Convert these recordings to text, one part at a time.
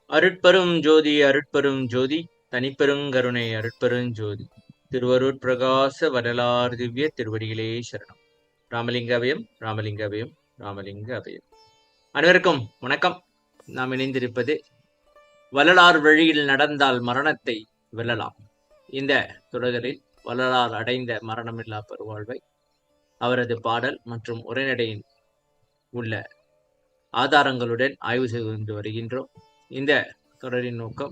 அருட்பெரும் ஜோதி அருட்பெரும் ஜோதி தனிப்பெருங்கருணை அருட்பெரும் ஜோதி திருவருட் பிரகாச வரலாறு திவ்ய திருவடிகளே சரணம். ராமலிங்க அபயம் ராமலிங்க அபயம் ராமலிங்க அபயம். அனைவருக்கும் வணக்கம். நாம் இணைந்திருப்பது வள்ளலார் வழியில் நடந்தால் மரணத்தை வெல்லலாம். இந்த தொடரில் வள்ளலார் அடைந்த மரணமில்லா பெருவாழ்வை, அவரது பாடல் மற்றும் உரைநடையின் உள்ள ஆதாரங்களுடன் ஆய்வு செய்து வருகின்றோம். இந்த தொடரின் நோக்கம்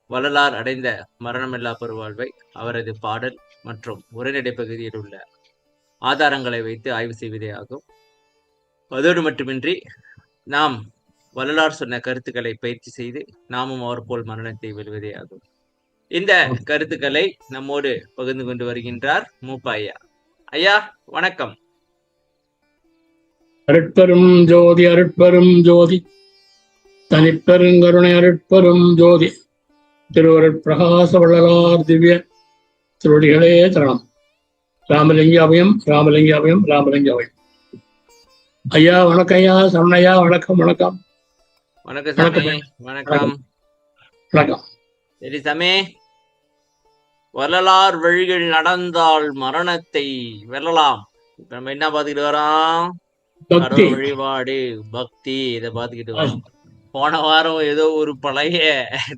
வள்ளலார் அடைந்த மரணமில்லா பெருவாழ்வை அவரது பாடல் மற்றும் உரைநடை பகுதியில் உள்ள ஆதாரங்களை வைத்து ஆய்வு செய்வதே ஆகும். அதோடு மட்டுமின்றி நாம் வள்ளலார் சொன்ன கருத்துக்களை பயிற்சி செய்து நாமும் அவர் போல் மரணத்தை வெல்வதே ஆகும். இந்த கருத்துக்களை நம்மோடு பகிர்ந்து கொண்டு வருகின்றார் மூப்பா ஐயா. ஐயா வணக்கம். அருட்பெரும் ஜோதி அருட்பெரும் ஜோதி தனிப்பெருங்கருணை அருட்பெரும் ஜோதி திருவருட் பிரகாச வள்ளலார் திவ்ய திருவடிகளே சரணம். ராமலிங்க அபயம் ராமலிங்க அபயம் ராமலிங்க அபயம். ஐயா வணக்கம். ஐயா சரணையா வணக்கம். வணக்கம் வணக்கம் வணக்கம் வணக்கம். சரி சமே, வள்ளலார் வழிகள் நடந்தால் மரணத்தை வெல்லலாம். இப்ப நம்ம என்ன பாத்துக்கிட்டு வரோம்? கடவுள் வழிபாடு, பக்தி, இதை பாத்துக்கிட்டு வரோம். போன வாரம் ஏதோ ஒரு பழைய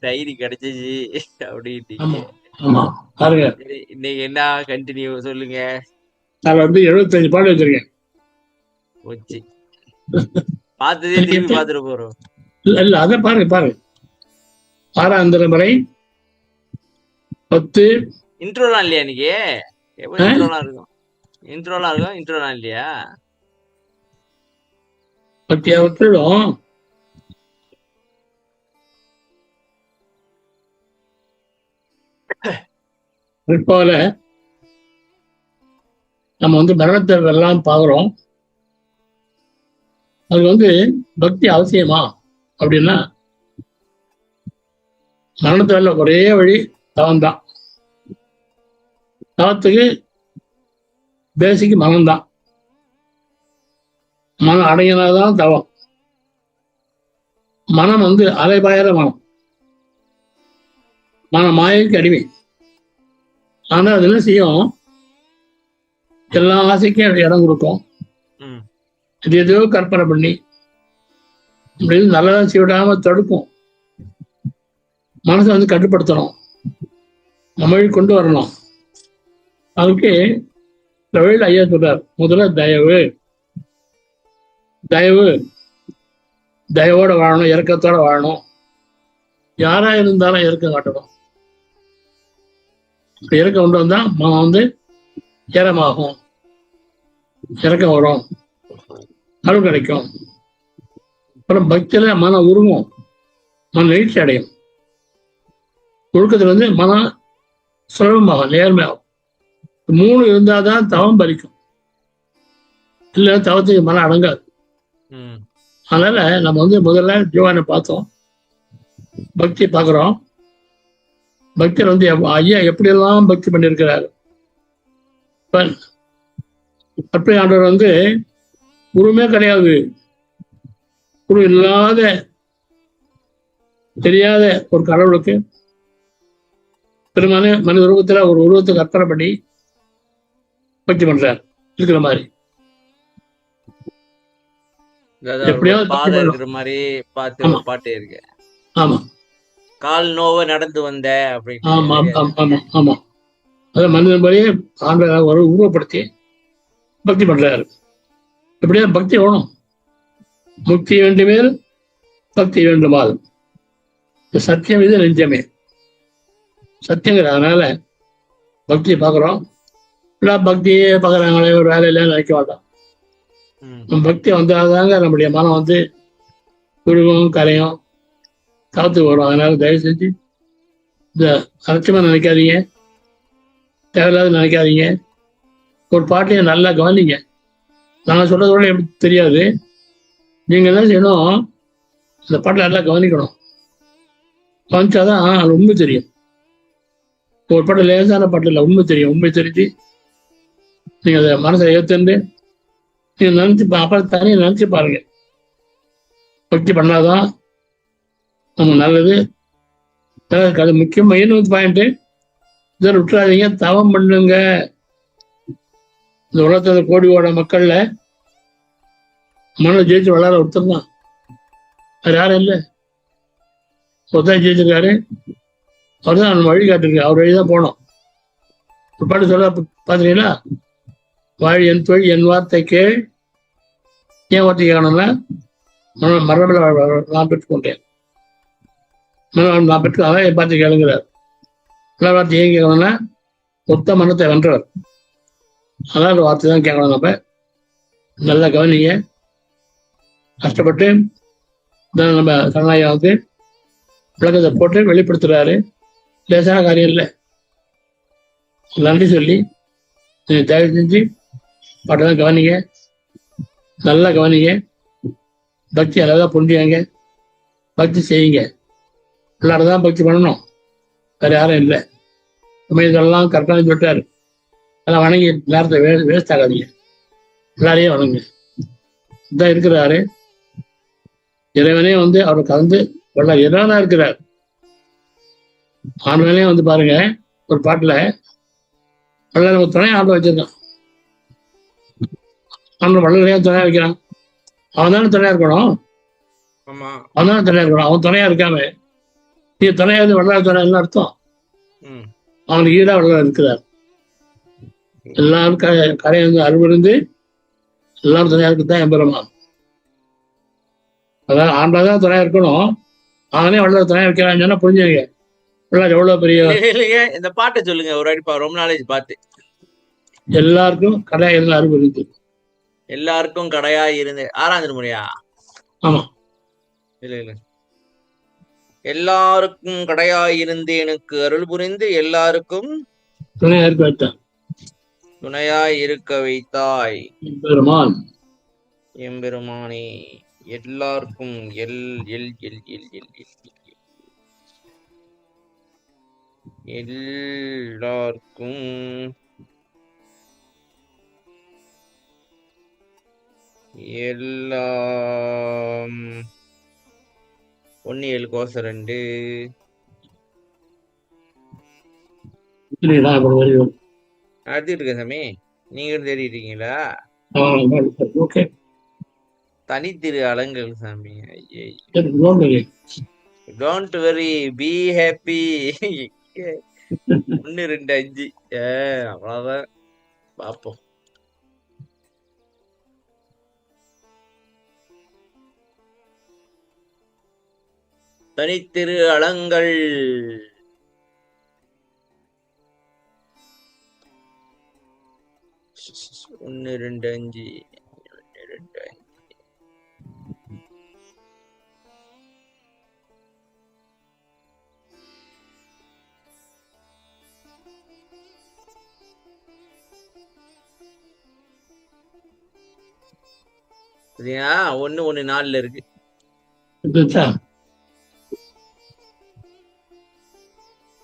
டைரி கிடைச்சிச்சு அப்படின்னு இன்னைக்கு என்ன கண்டினியூ சொல்லுங்க. நான் 75 பாட்டு வச்சிருக்கேன். போச்சு, பார்த்ததே திரும்பி பாத்துட்டு போறோம். இல்ல அத பாருங்க. 6ஆம் திருமுறை 10 இன்ட்ரோலாம் இல்லையா? இன்னைக்கு எப்ப இன்ட்ரோலாம் இருக்கும்? இன்ட்ரோலாம் இல்லையா? பத்தியா விட்டுடும். போல நம்ம மரணத்தை எல்லாம் பாக்குறோம். அது பக்தி அவசியமா அப்படின்னா, மரணத்தை வெல்ல ஒரே வழி தவம்தான். தவத்துக்கு பேசிக்கு மனம்தான். மனம் அடங்கினாதான் தவம். மனம் அலைபாயிர மனம் மாயைக்கு அடிமை. ஆனா அது என்ன செய்யும்? எல்லா ஆசைக்கும் இடம் கொடுக்கும். இது எதோ கற்பனை பண்ணி அப்படின்னு நல்லதான் செய்விடாம தடுக்கும். மனசை கட்டுப்படுத்தணும், நம்ம வழி கொண்டு வரணும். அதுக்கு வழியில் ஐயா சொல்றார், முதல்ல தயவோட வாழணும், இறக்கத்தோட வாழணும். யாரா இருந்தாலும் இறக்கம் காட்டணும். இறக்கம் கொண்டு வந்தா மனம் ஏரமாகும், இறக்கம் வரும், அருள் கிடைக்கும். அப்புறம் பக்தியில மனம் உருவும், மன நெகிழ்ச்சி அடையும். ஒழுக்கத்துல மனம் சுலபமாகும், நேர்மையாகும். 3 இருந்தாதான் தவம் பலிக்கும். இல்ல தவத்துக்கு மனம் அடங்காது. அதனால நம்ம முதல்ல ஜீவானை பார்த்தோம், பக்தி பார்க்கிறோம். பக்தர் ஐயா எப்படியெல்லாம் பக்தி பண்ணியிருக்கிறாரு. அப்படி ஆண்டவர் குருமே கிடையாது. குரு இல்லாத தெரியாத ஒரு கடவுளுக்கு பெருமான மனித உருவத்துல ஒரு உருவத்துக்கு அர்ப்பணை பண்ணி பக்தி பண்றார். இருக்கிற மாதிரி எப்படியாவது மாதிரி பாட்டு இருக்கு. ஆமா, கால் நோவ நடந்து வந்த அப்படின்னு. ஆமா ஆமா ஆமா. அத மனிதன் மாதிரியே ஆண்டவர் ஒரு உருவப்படுத்தி பக்தி பண்றாரு. எப்படியா பக்தி வேணும். முக்தி வேண்டுமேல் பக்தி வேண்டுமால் சத்தியம் இது நெஞ்சமே சத்தியங்கிற. அதனால பக்தியை பார்க்குறோம். பக்தியே பார்க்குறாங்களே, ஒரு வேலையில நினைக்க மாட்டோம். பக்தி வந்தாதாங்க நம்முடைய மனம் குழுவும் கரையும் காத்துக்கு வரும். அதனால தயவு செஞ்சு இந்த அலட்சியமா நினைக்காதீங்க, தேவையில்லாத நினைக்காதீங்க. ஒரு பாட்டையும் நல்லா கவனிங்க. நான் சொல்றது கூட எப்படி தெரியாது. நீங்க என்ன செய்யணும்? இந்த பாட்டில் நல்லா கவனிக்கணும். கவனிச்சாதான் அது உண்மை தெரியும். ஒரு பாட்டு லேசான பாட்டு இல்லை, உண்மை தெரியும். உண்மை தெரிஞ்சு நீங்க அதை மனசை ஏற்றுண்டு நீங்க அப்புறம் தனியாக நினைச்சு பாருங்க. பக்தி பண்ணாதான் நம்ம நல்லது. அது முக்கியம் மெயின் பாயிண்ட். இதை விட்டுறாதீங்க, தவம் பண்ணுங்க. இந்த உலகத்துல கோடியோட மக்கள்ல மன ஜெயிச்சு வளர ஒருத்தர் தான். அது யாரும் இல்லை, ஒருத்தர் ஜெயிச்சிருக்காரு. அவர் தான் நம்ம வழி காட்டிருக்கு. அவர் வழிதான் போனோம். ஒரு பாட்டு சொல்ல பாத்தீங்களா, வாழி என் தொழில் என் வார்த்தை கேள். ஏன் வார்த்தை கேட்கணும்னா, மரபில் நான் பெற்றுக்கொண்டேன், நான் பெற்று அதான் என் பார்த்து கேளுங்கிறார். நல்ல வார்த்தை ஏன் கேட்கணும்னா, மொத்த மனத்தை வென்றவர். அதான் வார்த்தை தான் கேட்கணும். நம்ம நல்லா கவனிங்க. கஷ்டப்பட்டு நம்ம சரணாயா வந்து விளக்கத்தை போட்டு வெளிப்படுத்துறாரு. லேசான காரியம் இல்லை. நன்றி சொல்லி தயவு செஞ்சு பாட்டெல்லாம் கவனிங்க, நல்லா கவனிங்க. பக்தி அழகா புரிஞ்சுங்க, பக்தி செய்யுங்க. எல்லாரும் தான் பக்தி பண்ணணும், வேற யாரும் இல்லை. இதெல்லாம் கரெக்டாக சொல்லிட்டாரு. அதெல்லாம் வணங்கி நேரத்தை வேஸ்ட் ஆகாதீங்க, எல்லாரையும் வணங்க. இதான் இருக்கிறாரு இறைவனே வந்து அவரை கலந்து வல்ல இறைவனா இருக்கிறார். ஆண்டவனே வந்து பாருங்க, ஒரு பாட்டுல வல்ல நம்ம துணை ஆண்டு வச்சிருக்கான். ஆண்டு வல்லரையா துணையா வைக்கிறான். அவன் தானே துணையா இருக்கணும், அவன் தானே துணையா இருக்கணும். அவன் துணையா இருக்காம நீ துணையா வந்து வல்லரா துணை என்ன அர்த்தம்? அவனுக்கு ஈடா வல்லரா இருக்கிறார். எல்லாரும் கரையை வந்து அருவிருந்து எல்லாரும் துணையா இருக்குதான் எம்பெருமான். அதாவது ஆண்டாதான் துணையா இருக்கணும், அவனே வல்லரா துணையா வைக்கிறான்னு சொன்னா புரிஞ்சுங்க. எவ்வளவு பெரிய இந்த பாட்டை சொல்லுங்க ஒரு அடி, ரொம்ப நாலேஜ் பார்த்து. எல்லாருக்கும் கடையா இருந்து அறிவு இருக்கு. எல்லாருக்கும் கடையா இருந்து 6ஆம் திருமுறையா? ஆமா. இல்ல இல்ல, எல்லாருக்கும் கடையா இருந்து எனக்கு அருள் புரிந்து எல்லாருக்கும் துணையா இருக்க வைத்தாய், துணையா இருக்க வைத்தாய் பெருமான் எம்பெருமானே. எல்லாருக்கும் L L L L L எல்லாருக்கும் எல்லாம் 1 கோசம் 2 அடுத்து இருக்க சாமி. நீங்க தெரியுறீங்களா? தனித்திரு அலங்கல் சாமி. Don't worry, be happy. 1 2 5 அவ்வளவுதான். பார்ப்போம். தனித்திரு அலங்கள் 1 2 5 1 2 5. சரியா? 1 1 4 இருக்கு.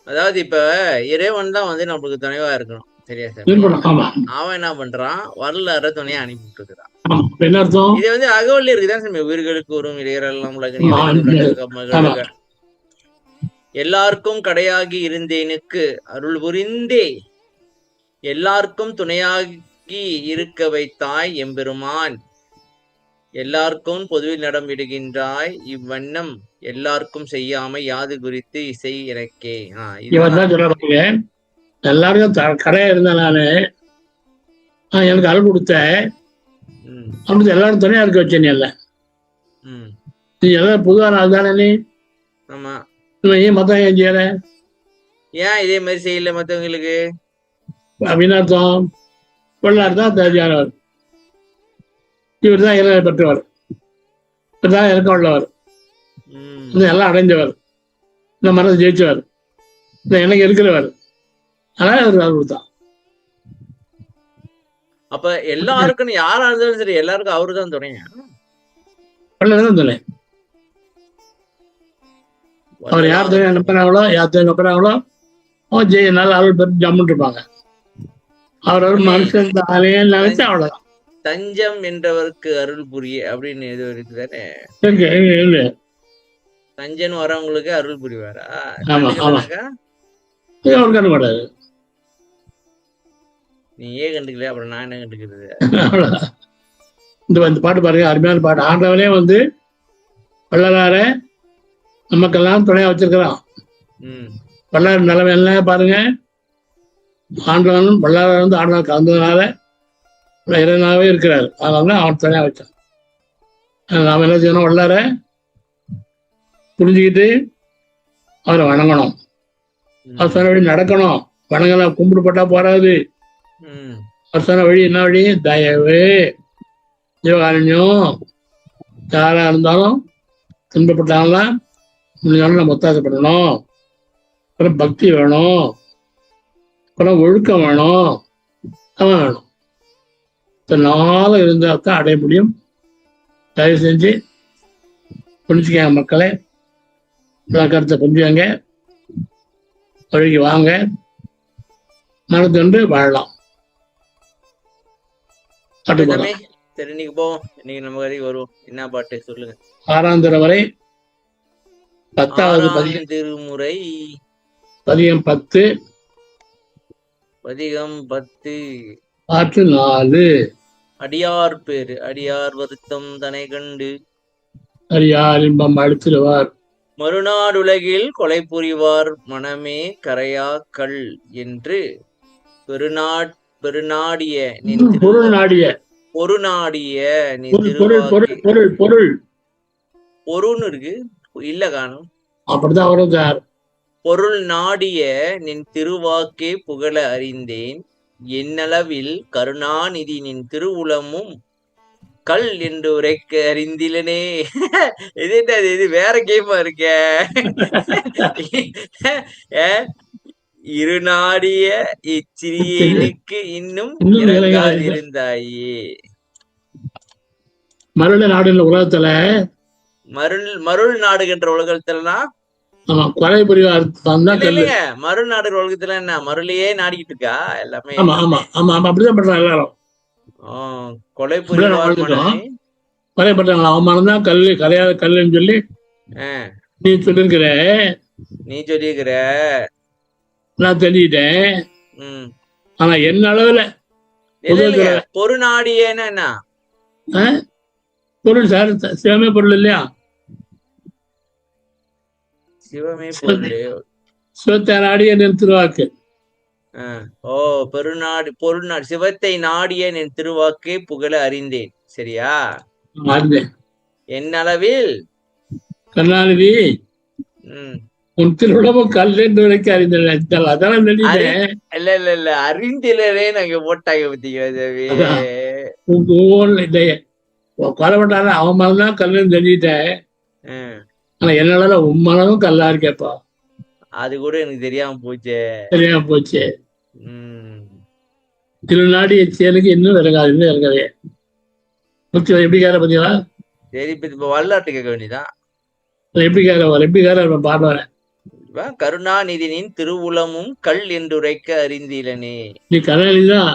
அதாவது இப்ப இறைவன் தான் வந்து நம்மளுக்கு துணைவா இருக்கணும். சரியா சார்? அவன் என்ன பண்றான், வரலாறு துணையா அனுப்பிட்டு இருக்கிறான். இது வந்து அகவல் இருக்குதான் சார். உயிர்களுக்கு ஒரு இடையரெல்லாம் எல்லாருக்கும் கடையாகி இருந்தேனுக்கு அருள் புரிந்தே எல்லாருக்கும் துணையாகி இருக்க வைத்தாய் எம்பெருமான். எல்லாருக்கும் பொதுவில் நடம் விடுகின்றாய் இவ்வண்ணம் எல்லாருக்கும் செய்யாம யாது குறித்து இசை எனக்கே. எல்லாருக்கும் கடையா இருந்தா நானு எனக்கு அருள் கொடுத்த அப்படி எல்லாரும் துணையா இருக்க வச்சேன். இல்ல நீ எல்லாம் பொதுவான ஆள் தானே நீ. ஆமா. ஏன் மத்தவங்க ஏன் செய்யற? ஏன் இதே மாதிரி செய்யல மத்தவங்களுக்கு அப்படின்னு அர்த்தம். பொருளார் தான் தேவையானவர், இவர் தான் இறைவனை பெற்றவர், இவர் தான் இறக்க உள்ளவர், எல்லாம் அடைஞ்சவர், இந்த மனதை ஜெயிச்சவர், இந்த எனக்கு இருக்கிறவர். அதனால அவர் அருள் கொடுத்தான். அப்ப எல்லாருக்கும் யாரா இருந்தாலும் சரி எல்லாருக்கும் அவரு தான் துணையா? தான் துணை. அவர் யார் துணையா நம்புறாங்களோ, யார் துணை நம்புறாங்களோ அவன் ஜெய நல்ல அருள் பெற்று ஜம்முன்னு இருப்பாங்க. அவர் மனுஷன் தானே நினைச்சு அவ்வளவுதான். தஞ்சம் என்றவருக்கு அருள் புரிய அப்படின்னு எது இருக்குதானே? தஞ்சன்னு வரவங்களுக்கு அருள் புரிவாரா? ஆமா ஆமா, கண்டுக்கலனாக்கா அவர் கண்டு மாட்டாரு. நீயே கண்டுக்கலையா, அப்புறம் நான் என்ன கண்டுக்கிறது? அவ்வளவுதான். இந்த பாட்டு பாருங்க, அருமையான பாட்டு. ஆண்டவனே வந்து வள்ளலார நமக்கெல்லாம் துணையா வச்சிருக்கிறான். ம் வள்ளலார் நிலைமை என்ன பாருங்க. ஆண்டவன் வள்ளலார் வந்து ஆண்டவன் கலந்ததுனால இறைவனாகவே இருக்கிறார். அதனால அவன் துணையா வச்சான். நாம என்ன செய்யணும்? வள்ளலார புரிஞ்சுக்கிட்டு அவரை வணங்கணும். அவர் சொன்ன வழி நடக்கணும். வணங்கலாம், கும்பிடுபட்டா போறாது. ம் அவர் சொன்ன வழி என்ன வழி? தயவு, ஜீவகாருண்யம். யாரா இருந்தாலும் துன்பப்பட்டாங்களாம் முடிஞ்சாலும் நம்ம ஒத்தாசப்படணும். அப்புறம் பக்தி வேணும், அப்புறம் ஒழுக்கம் வேணும், அவன் வேணும். நாளும் இருந்தால் தான் அடைய முடியும். தயவு செஞ்சு புரிஞ்சுக்கங்க மக்களை, கருத்தை புரிஞ்சுக்கங்க, வழிக்கு வாங்க, மனத்தொன்று வாழலாம். பாட்டு சரி போலாம். சரி, இன்னைக்கு போவோம். இன்னைக்கு நம்ம வரைக்கும் வருவோம். என்ன பாட்டு சொல்லுங்க? 6ஆம் திருமுறை 10வது 6ஆம் திருமுறை பதிகம் 10 பதிகம் 10 பாட்டு 4. அடியார் பேரு. அடியார் வருத்தம் தனை கண்டு அடியார் இன்பம் அழுத்திடுவார். மறுநாடுலகில் கொலை புரிவார் மனமே கரையா கல் என்று பெருநாடிய நின் பொருள் நாடிய பொருநாடிய நீ பொருள் பொருள் பொருள் பொருள் பொருள்னு இருக்கு, இல்ல காணும். அப்படிதான் வரும் சார். பொருள் நாடிய நின் திருவாக்கே புகழ அறிந்தேன், என்னளவில் கருணாநிதி நின் திருவுளமும் கல் என்று உரைக்க அறிந்திலனே. இது என்னது? இது வேற கேமா இருக்க. இருநாடிய இச்சிறியனுக்கு இன்னும் இறங்காதிருந்தாயே. மருள நாடுன்ற உலகத்துல மருள் நாடுகின்ற உலகத்துலனா கொலை புரிவார். மருள் நாடுகிற உலகத்துல என்ன மருளையே நாடிக்கிட்டு இருக்கா எல்லாமே. ஆமா ஆமா ஆமா ஆமா, அப்படிதான் பண்றாங்க எல்லாரும். கொலை புரிவார் கொலை பண்றாங்களா? அவமானம் தான் கல்லு, கரையாத கல்லுன்னு சொல்லி நீ சொல்லிருக்கிற, நான் தெரிஞ்சுக்கிட்டேன். ஆனா என்ன அளவுல பொருநாடியன்னா என்ன பொருள் சார்? சிவமே பொருள் இல்லையா? சிவமே பொருள். சிவத்தை நாடிய நின் திருவாக்கு. பொருநாடு சிவத்தை நாடிய நின் திருவாக்கே புகழ அறிந்தேன். சரியா? அறிந்தேன். என்னளவில் கருணாநிதி உன் திருவிழமும் கல்லென்று வரைக்கும் அறிந்தேன். அதான் தெரியுது. இல்ல இல்ல இல்ல, அறிந்திலே நாங்க போட்டாங்க பத்தியா. கொலை பண்ணால அவன் மனதான் கல்லுன்னு தெரிஞ்சுட்டேன். ஆனா என்னால உன் மனதும் கல்லா இருக்கேப்பா. அது கூட எனக்கு தெரியாம போச்சு. திருநாடி எச்சியனுக்கு இன்னும் இறங்காது. எப்படிக்கார பாத்தீங்களா? சரி, இப்ப வரலாற்று கேட்க வேண்டியதான். எப்படிக்கார பாடுறேன். கருணாநிதியின் திருவுளமும் கல் என்றுரைக்க அறிந்திலனே. நீ கருணாநிதிதான்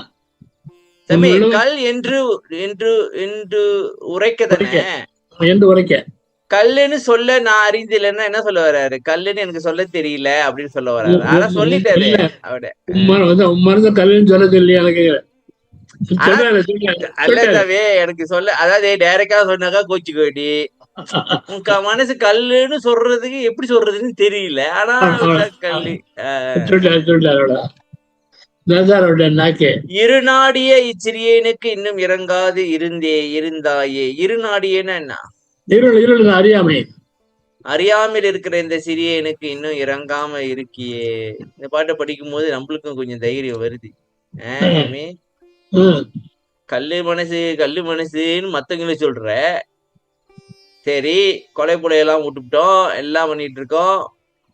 கல் என்று என்று என்று உரைக்கதானே. என்று உரைக்க கல்லுன்னு சொல்ல நான் அறிந்திலன்னா என்ன சொல்ல வர்றாரு? கல்லுன்னு எனக்கு சொல்ல தெரியல அப்படின்னு சொல்ல வர்றாரு. ஆனா சொல்லிட்டாரு அவட. உம்மனத கல்லுன்னு சொல்ல தெரியல எனக்கு. அல்லவே எனக்கு சொல்ல, அதாவது டைரக்டா சொன்னாக்கா கோச்சிக்க வேண்டி. உங்க மனசு கல்லுன்னு சொல்றதுக்கு எப்படி சொல்றதுன்னு தெரியல. ஆனா கல்லு இருநாடிய இச்சிறியனுக்கு இன்னும் இறங்காது இருந்தாயே. இருநாடியன்னா என்ன? அறியாமை. அறியாமல் இருக்கிற இந்த சிறியனுக்கு இன்னும் இறங்காம இருக்கியே. இந்த பாட்டை படிக்கும் போது நம்மளுக்கும் கொஞ்சம் தைரியம் வருது. கல்லு மனசுன்னு மத்தவங்கள சொல்ற. சரி, கொலை புலையெல்லாம் விட்டுவிட்டோம், எல்லாம் பண்ணிட்டு இருக்கோம்,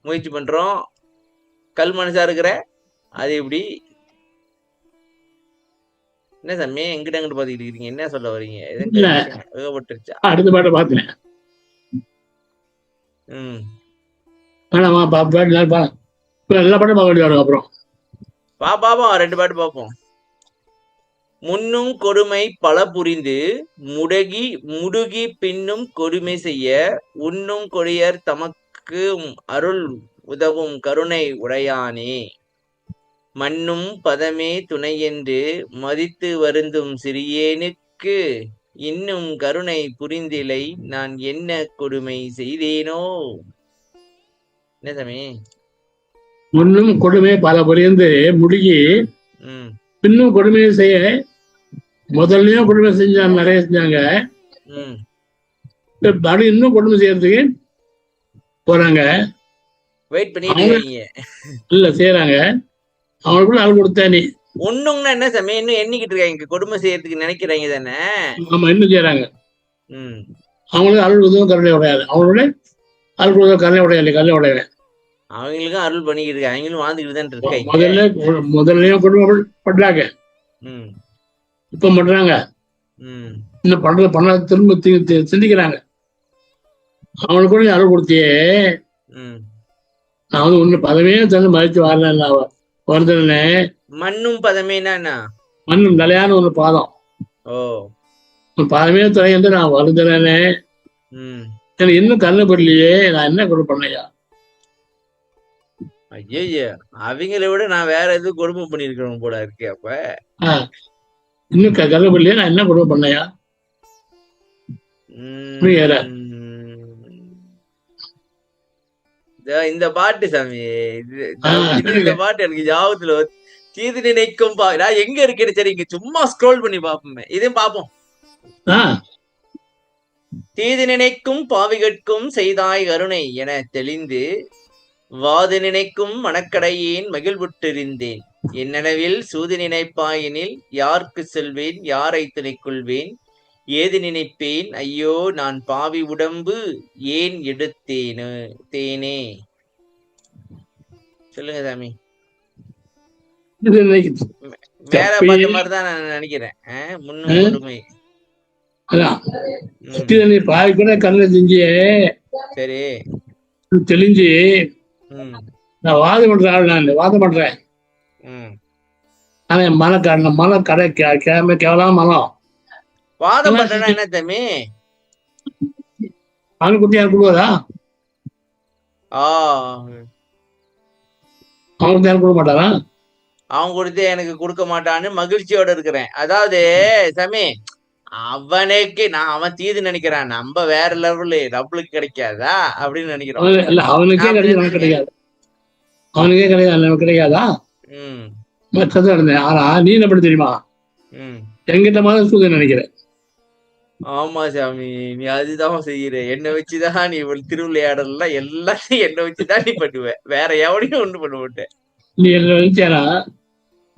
முயற்சி பண்றோம். கல் மனசா இருக்கிற அது எப்படி? என்ன சாமி எங்கிட்ட அங்கிட்டு பாத்துக்கிட்டு இருக்கீங்க? என்ன சொல்ல வரீங்க? ஏகப்பட்டுருச்சா? அடுத்த பாட்டை பாத்துறேன். எல்லா பாட்டும் பார்க்க வேண்டிய. அப்புறம் பாப்போம், 2 பாட்டு பாப்போம். முன்னும் கொடுமை பல புரிந்து முடுகி பின்னும் கொடுமை செய்ய உண்ணும் கொடியர் தமக்கு அருள் உதவும் கருணை உடையானே. மன்னும் பதமே துணையென்று மதித்து வருந்தும் சிறியேனுக்கு இன்னும் கருணை புரிந்திலை நான் என்ன கொடுமை செய்தேனோ. என்ன சாமி? முன்னும் கொடுமை பல புரிந்து முடுகி பின்னும் கொடுமையை செய்ய, முதல்லயும் கொடுமை செஞ்சாங்க, நிறைய செஞ்சாங்க, இன்னும் கொடுமை செய்யறதுக்கு போறாங்க. வெயிட் பண்ணிட்டு இல்ல செய்யறாங்க. அவனுக்குள்ள அருள் கொடுத்தா நீ ஒண்ணுங்கன்னா என்ன சாமி? இன்னும் எண்ணிக்கிட்டு இருக்காங்க, கொடுமை செய்யறதுக்கு நினைக்கிறாங்க தானே? ஆமா, இன்னும் செய்யறாங்க. அவங்களுக்கு அருள் உதவும் கருணை உடையாது. அவங்களோட அருள் உதவும் கருணை உடையாது, கருணை உடையவே. அவங்களுக்கும் அருள் பண்ணிக்கிட்டு இருக்காங்க, அவங்களும் வாழ்ந்துக்கிட்டு தான் இருக்காங்க. முதல்லயும் கொடுமை பண்றாங்க, இப்ப பண்றாங்க. இன்னும் பண்ண திரும்ப சிந்திக்கிறாங்க. அவனுக்கு கூட அருள் கொடுத்தியே, நான் வந்து ஒண்ணு பதமே தந்து மதிச்சு வரல வருந்தனே. மண்ணும் பதமேனா மண்ணும் நிலையான ஒரு பாதம். பாதமே துணை என்று நான் வருந்தனே. எனக்கு இன்னும் கண்ணப்படலையே, நான் என்ன கொடு பண்ணையா? ஐயா, அவங்கள விட நான் வேற எதுவும் கொடுமை பண்ணிருக்கிறோம் போல இருக்கு. அப்ப இன்னும் கண்ணப்படலையே, நான் என்ன கொடுமை பண்ணையா? இந்த பாட்டு சாமி, இந்த பாட்டு எனக்கு ஞாபகத்துல தீது நினைக்கும் நான் எங்க இருக்கேன்னு சரி, இங்க சும்மா ஸ்க்ரோல் பண்ணி பாப்போமே, இதையும் பாப்போம். தீது நினைக்கும் பாவிகட்கும் செய்தாய் கருணை என தெளிந்து வாது நினைக்கும் மனக்கடையேன் மகிழ்வுற்றிருந்தேன். என்னளவில் சூது நினைப்பாயினில் யாருக்கு செல்வேன், யாரை துணைக்கொள்வேன், ஏது நினைப்பேன் ஐயோ நான் பாவி உடம்பு ஏன் எடுத்தேனே. சொல்லுங்க சாமி. வேற பாட்டு மாதிரிதான் நான் நினைக்கிறேன். முன்னும் கொடுமை பாவி கூட கண்ணில் செஞ்சியே, சரி தெளிஞ்சு நான் வாதம் பண்ற ஆள், நான் வாதம் பண்றேன். ஆனா மன கடை கேவலாம் மனம் வாதம் பண்றேன்னா என்ன தம்பி? அவனுக்கு குட்டி யாரும் கொடுவாதா? அவனுக்கு யாரும் கொடுக்க மாட்டாரா? அவன் கொடுத்து எனக்கு கொடுக்க மாட்டான்னு மகிழ்ச்சியோட இருக்கிறேன். அதாவது சாமி, அவனுக்கு அவன் தீது நினைக்கிறான், நம்ம வேற லெவலு, நம்மளுக்கு கிடைக்காதா அப்படின்னு நினைக்கிறோம். இல்ல, அவனுக்கே கிடைக்காது, அவனுக்கே கிடையாது, கிடைக்காதா? ஆனா நீ என்ன பண்ண தெரியுமா? என்கிட்ட மாதிரி சூழ்நிலை நினைக்கிறேன். ஆமா சாமி, நீ அதுதான் செய்யற. என்னை வச்சுதான் நீ திருவிளையாடலாம் எல்லாத்தையும் என்னை வச்சுதான் நீ பண்ணுவ, வேற எவனையும் ஒண்ணு பண்ண மாட்டேன். நீ என்ன நினைச்சாரா?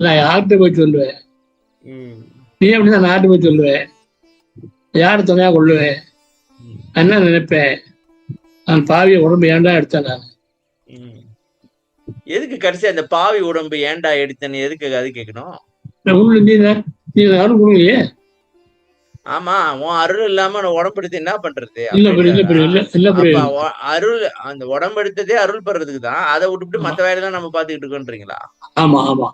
நான் யார்கிட்ட போய் சொல்லுவேன், நீ அப்படிதான் நான் யார்கிட்ட போய் சொல்லுவேன், யாரு துணையா கொள்ளுவேன், என்ன நினைப்பேன், நான் பாவிய உடம்பு ஏண்டா எடுத்தேன். நான் எதுக்கு கடைசி அந்த பாவி உடம்பு ஏண்டா எடுத்தேன்னு எதுக்கு அது கேட்கணும்? நீ யாரும் கொடுங்கலையே. ஆமா, உன் அருள் இல்லாம உடம்பு எடுத்து என்ன பண்றது? அருள், அந்த உடம்பு எடுத்ததே அருள் பண்றதுக்கு தான். அதை விட்டுவிட்டு மத்த வேலையெல்லாம் நம்ம பாத்துக்கிட்டு இருக்கோன்றீங்களா? ஆமா ஆமா.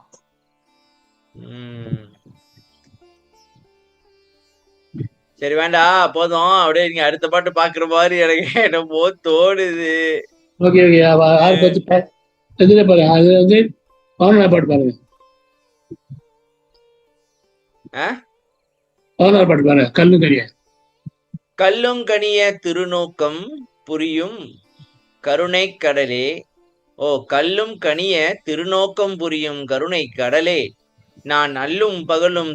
சரி வேண்டாம், போதும். அப்படியே நீங்க அடுத்த பாட்டு பாக்குற மாதிரி எனக்கு என்னமோ தோணுது. Okay okay. பாருங்க, அது வந்து பாட்டு பாருங்க. கல்லுங்கனிய திருநோக்கம் புரியும் கருணை கடலே. கல்லும் கனிய திருநோக்கம் புரியும் கருணை கடலே, நான் அல்லும் பகலும்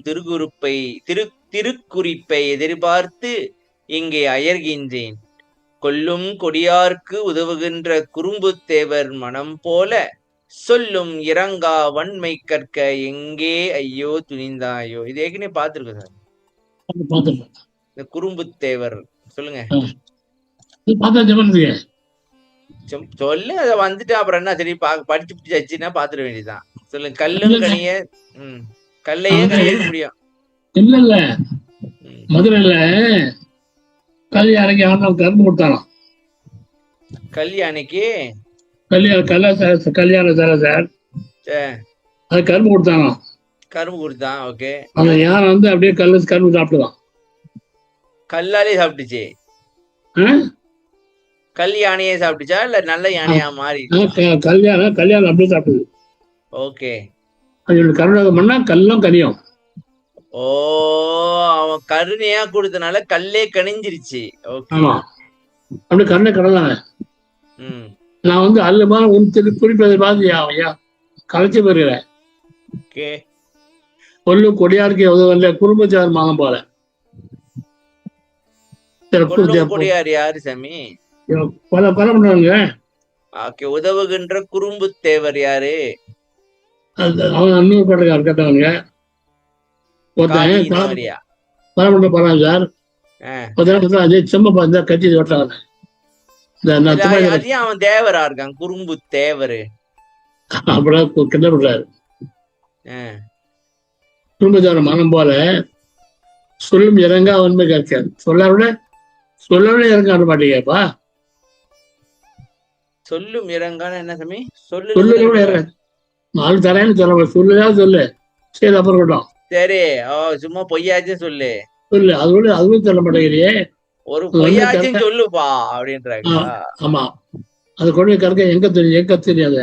திருக்குறிப்பை எதிர்பார்த்து இங்கே அயர்கின்றேன். கொல்லும் கொடியார்க்கு உதவுகின்ற குறும்பு தேவர் மனம் போல சொல்லும் இறங்கா வன்மை கற்க எங்கே ஐயோ துணிந்தாயோ. இது ஏற்கனவே பார்த்திருக்கோம் சார். இந்த குறும்பு தேவர் சொல்லுங்க, சொல்லு. அதை வந்துட்டு அப்புறம் என்ன சரி படிச்சு பிடிச்சாச்சுன்னா பாத்துட வேண்டியதுதான். சொல்லுங்க. கல்லும் கனிய கல்லையே கனிய முடியும். இல்ல இல்ல, மதுரையில கல்யாணிக்கு கரும்பு கொடுத்தானோ. கல்யாணிக்கு கல்யாண சார் அது கரும்பு கொடுத்தானோ. கரும்பு கொடுத்தான். ஓகே. அந்த யானை வந்து அப்படியே கரும்பு சாப்பிட்டுதான். கல்லாலே சாப்பிட்டுச்சு. ஆ? கல் யானையே சாப்பிட்டுச்சா இல்ல நல்ல யானையா மாறி? கல்யாணம் அப்படியே சாப்பிடுது. ஓகே. அது கருணாகம் பண்ணா கல்லும் கனியும். ஓ, அவன் கருணையா கொடுத்தனால கல்லே கனிஞ்சிருச்சு. ஓகே. ஆமா, அப்படி கருணை கடலாங்க. ம். நான் வந்து அல்லமான குறிப்பதை பார்த்து ஐயா கலைச்சு போயிருக்கிறேன். ஓகே. கொல்லு கொடியாருக்கு உதவல குடும்பச்சார் மகன் போல. கொடியார் யாரு சாமி? பல பண்றாங்க. ஓகே. உதவுகின்ற குறும்பு தேவர் யாரு? அவன் இன்னொரு பாட்டுக்காரர் கேட்டவனுங்க. ஒருத்தன் பல பண்ற போறான் சார். செம்மப்பா இருந்தா கட்சி ஓட்டாங்க. அவன் தேவரா இருக்கான், குறும்பு தேவரு. அப்படிதான் கிட்ட பண்றாரு. குடும்பச்சார மனம் போல சொல்லும் இறங்க உண்மை கேட்காது. சொல்லவிட இறங்க வர மாட்டேங்கப்பா. சொல்லும் இறங்கான என்ன சாமி? சொல்லு நாலு தரேன்னு சொல்ல சொல்லு. சரி அப்புறம் கூட்டம். சரி, சும்மா பொய்யாச்சும் சொல்லு. அதுவும் சொல்ல மாட்டேங்கிறியே. ஒரு பொய்யாச்சும் சொல்லுப்பா அப்படின்றாங்க. ஆமா, அது கொண்டு கறக்க எங்க தெரியாது.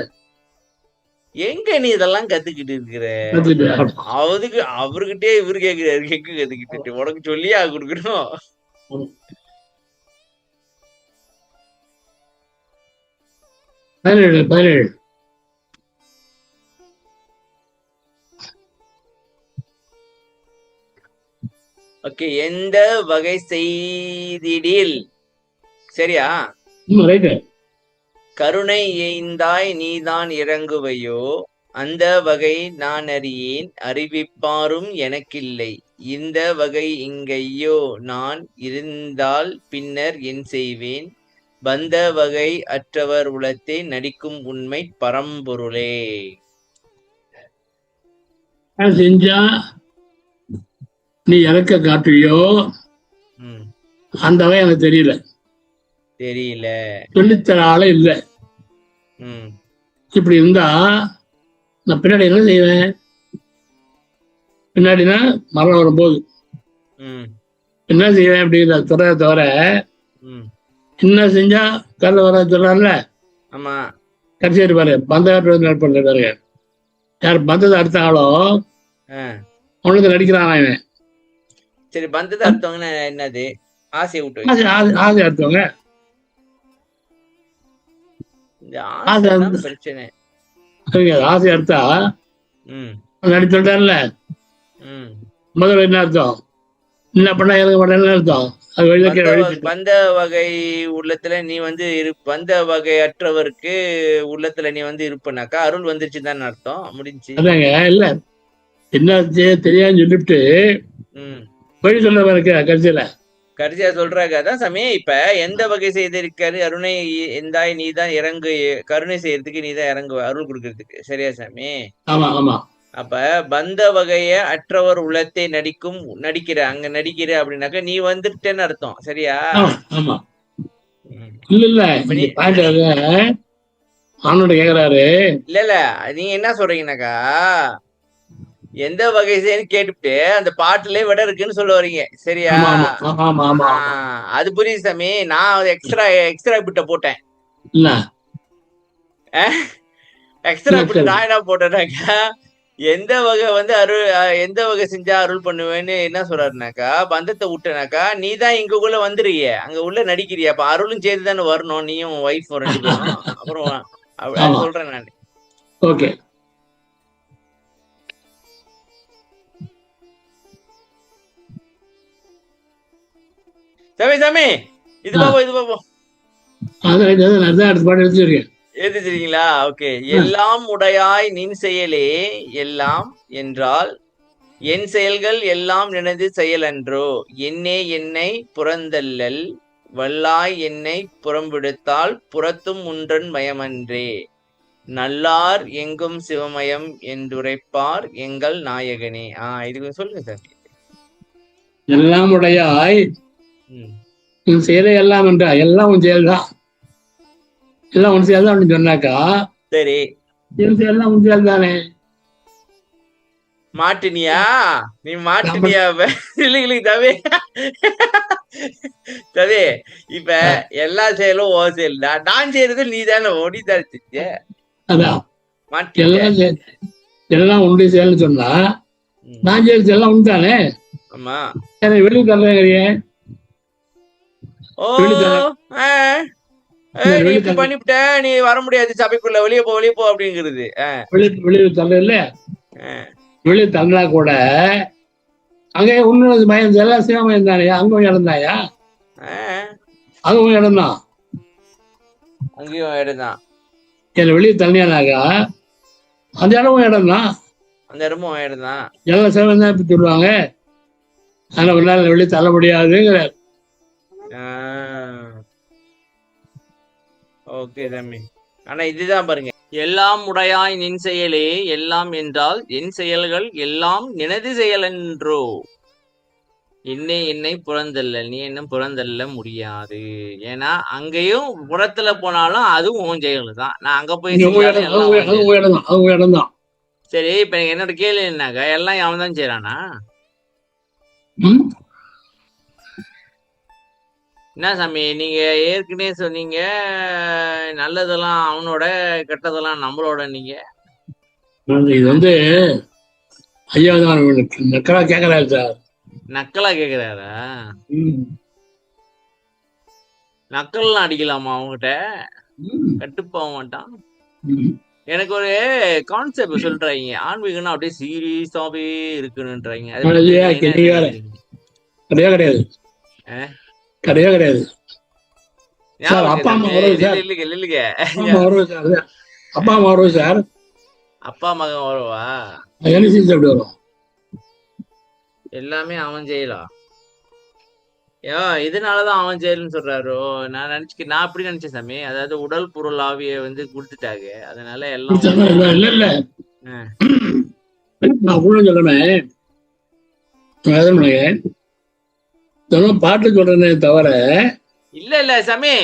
எங்க நீ இதெல்லாம் கத்துக்கிட்டு இருக்கிற? அவர்கிட்டே இவரு கேக்குறாரு, எங்க கத்துக்கிட்டு? உனக்கு சொல்லியா கொடுக்கணும்? ஓகே. எந்த வகை செய்திடில், சரியா? கருணை எய்ந்தாய் நீதான் இறங்குவையோ, அந்த வகை நான் அறியேன், அறிவிப்பாரும் எனக்கில்லை. இந்த வகை இங்கையோ நான் இருந்தால் பின்னர் என் செய்வேன், பந்த வகை அற்றவர் உளத்தை நடிக்கும் உண்மை பரம்பொருளே. செஞ்சா நீ இறக்க காட்டுவியோ அந்த வகை எனக்கு தெரியல சொல்லித்தர ஆளே இல்லை. இப்படி இருந்தா நான் பின்னாடி என்ன செய்வேன்? பின்னாடினா மரணம் வரும்போது என்ன செய்வேன் அப்படிங்கிற துறைய தவிர என்ன செஞ்சா கல்ல வர சொல்றாருல. ஆமா, கடைசி இருப்பாரு பந்தகாட்டு நடிப்பாரு. யார் பந்தத்தை அடுத்தாங்களோ அவனுக்கு நடிக்கிறான் அவன். சரி, பந்தத்தை அடுத்தவங்க என்னது? ஆசையை விட்டு ஆசை அடுத்தவங்க பிரச்சனை. ஆசை அடுத்தா நடிச்சுட்டார்ல. முதல்ல என்ன அர்த்தம்? என்ன பண்ணா எனக்கு மாட்டேன்னு அர்த்தம். பந்த வகை உள்ளத்துல நீ வந்து பந்த வகை அற்றவருக்கு உள்ளத்துல நீ வந்து இருப்பனாக்கா அருள் வந்துருச்சு தான் அர்த்தம். முடிஞ்சு இல்ல என்ன தெரியாதுன்னு சொல்லிட்டு போய் சொல்ல கடைசியில கடைசியா சொல்றாங்க. அதான் சாமி, இப்ப எந்த வகை செய்திருக்காரு? அருணை எந்தாய் நீதான் இறங்கு, கருணை செய்யறதுக்கு நீதான் இறங்கு, அருள் கொடுக்கறதுக்கு. சரியா சாமி? ஆமா ஆமா. அப்ப பந்த வகைய அற்றவர் உள்ளத்தை நடிக்கிற அங்க நடிக்கிற அப்படின்னாக்க நீ வந்துட்டேன்னு அர்த்தம். சரியா? ஆமா. இல்ல ஆனோட கேக்குறாரு. இல்ல நீங்க என்ன சொல்றீங்கன்னாக்கா எந்த வகை செய்யன்னு கேட்டுட்டு அந்த பாட்டுலயே விட இருக்குன்னு சொல்ல வரீங்க. சரியா? அது புரியுது சாமி. நான் எக்ஸ்ட்ரா பிட்ட போட்டேன். எக்ஸ்ட்ரா பிட்ட நான் என்ன போட்டேன்னாக்கா எந்த வகை வந்து எந்த வகை செஞ்சா அருள் பண்ணுவேன்னு என்ன சொல்றாருனாக்கா பந்தத்தை விட்டனாக்கா நீ தான் இங்குள்ள வந்துருக்கிய, அங்க உள்ள நடிக்கிறியா, அப்ப அருளும் சேர்த்து தானே வரணும், நீயும் ஒய்ஃப் ரெண்டு பேரும். அப்புறம் சொல்றேன் நான். ஓகே. சாமி இது பாப்போம். எழுதிச்சிருக்கீங்களா? ஓகே. எல்லாம் உடையாய் நின் செயலே எல்லாம் என்றால் என் செயல்கள் எல்லாம் எனது செயல் அன்றோ, என்னே என்னை புறந்தல்லல் வல்லாய் என்னை புறம்பிடுத்தால் புறத்தும் உன்றன் மயமன்றே, நல்லார் எங்கும் சிவமயம் என்றுரைப்பார் எங்கள் நாயகனே. இது சொல்லுங்க சார். எல்லாம் உடையாய் உன் செயலை எல்லாம் என்றா எல்லாம் உன் செயல்தான், எல்லாம் உன் செயல் தான் சொன்னாக்கா சரி, என் செயல்லாம் உன் செயல் தானே. மாட்டினியா? நீ நம்ம மாட்டினியா இப்ப? இல்ல இல்ல தவி தவி இப்ப எல்லா செயலும் ஓ செயல் தான். நான் செய்யறது நீ தானே ஓடி தான் செஞ்ச. அதான் மாட்டிட்ட. எல்லாம் எல்லாம் உண்டு செயல்னு சொன்னா ம். நான் செய்யறது எல்லாம் உண்டானே. ஆமா. எனக்கு வெளியே தர்றேங்கிறிய, ஓ வெளியே தர ஆ, நீ வெளியே இப்படி தர பண்ணிவிட்ட, நீ வர முடியாது சபைக்குள்ள, வெளியே போ அப்படிங்கிறது. வெளியே தர்ற இல்ல, ஆ, வெளியே தந்தா கூட அங்கே இன்னொரு மயம் எல்லாம் சிவமயம் தானே, அங்க இடம் ஆ, அதுவும் இடம் தான். அங்கேயும் இடம்தான். என்னை வெளியே தள்ளியானாக்கா அந்த இடமும் இடம் தான். அந்த இடமும் இடம்தான். எல்லாம் சிவம் தான் இப்ப சொல்லுவாங்க. ஆனா உன்னால வெளியே தள்ள முடியாதுங்கிற. ஓகே தம்பி. ஆனா இதுதான் பாருங்க, எல்லாம் உடையாய் நின் செயலே எல்லாம் என்றால் என் செயல்கள் எல்லாம் நினது செயலென்றோ. என்னை புறந்தள்ள நீ என்ன புறந்தள்ள முடியாது. ஏன்னா அங்கேயும் புறத்துல போனாலும் அதுவும் உன் செயல் தான். நான் அங்க போய் செஞ்சாலும் எல்லாம் உன் செயல். இடம் தான், அவங்க இடம் தான். சரி, இப்ப எனக்கு என்னோட கேள்வி என்னக்கா, எல்லாம் அவன் தான் செய்யறானா? ம்? என்ன சாமி நீங்க ஏற்கனவே சொன்னீங்க, நல்லதெல்லாம் அவனோட, கெட்டதெல்லாம் நம்மளோட. நீங்க இது வந்து ஐயா தான் நக்கலா கேட்கறாரு சார். நக்கலா கேக்குறாரா? ம். நக்கல்லாம் அடிக்கலாமா அவங்ககிட்ட? ம். கட்டுப்பாக மாட்டான். ம். எனக்கு ஒரு கான்செப்ட் சொல்றாங்க, ஆன்மீகம்னா அப்படியே சீரியஸாவே இருக்குன்னுன்றாங்க. அதை இல்லையா, பத்தி நீங்க என்ன நீங்க வேற நினைக்கிறீங்க? கிடையாது கிடையாது ஆ? கிடையாது கிடையாது சார். ஞாபகம் அப்பா அம்மா தம்பி, வருவது இல்ல சார், இல்லைங்க இல்லைங்க. அப்பா அம்மா வருவது சார், அப்பா அம்மா வருவது சார். அப்பா மகன் வருவா? என்ன செஞ்சு அப்படி வரும்? எல்லாமே அவன் செய்யலாம். இதனாலதான் அவன் செயல்னு சொல்றாரோ? நான் அப்படி நினைச்சேன் சாமி. அதாவது உடல் பொருள் ஆவிய வந்து கொடுத்துட்டாங்க, அதனால எல்லாம் அவன் இல்ல செயல். இல்ல இல்ல, ஆ. நான் கூட சொல்றேன். தினம் பாட்டு சொல்றேனே தவிர. இல்ல இல்ல சாமி,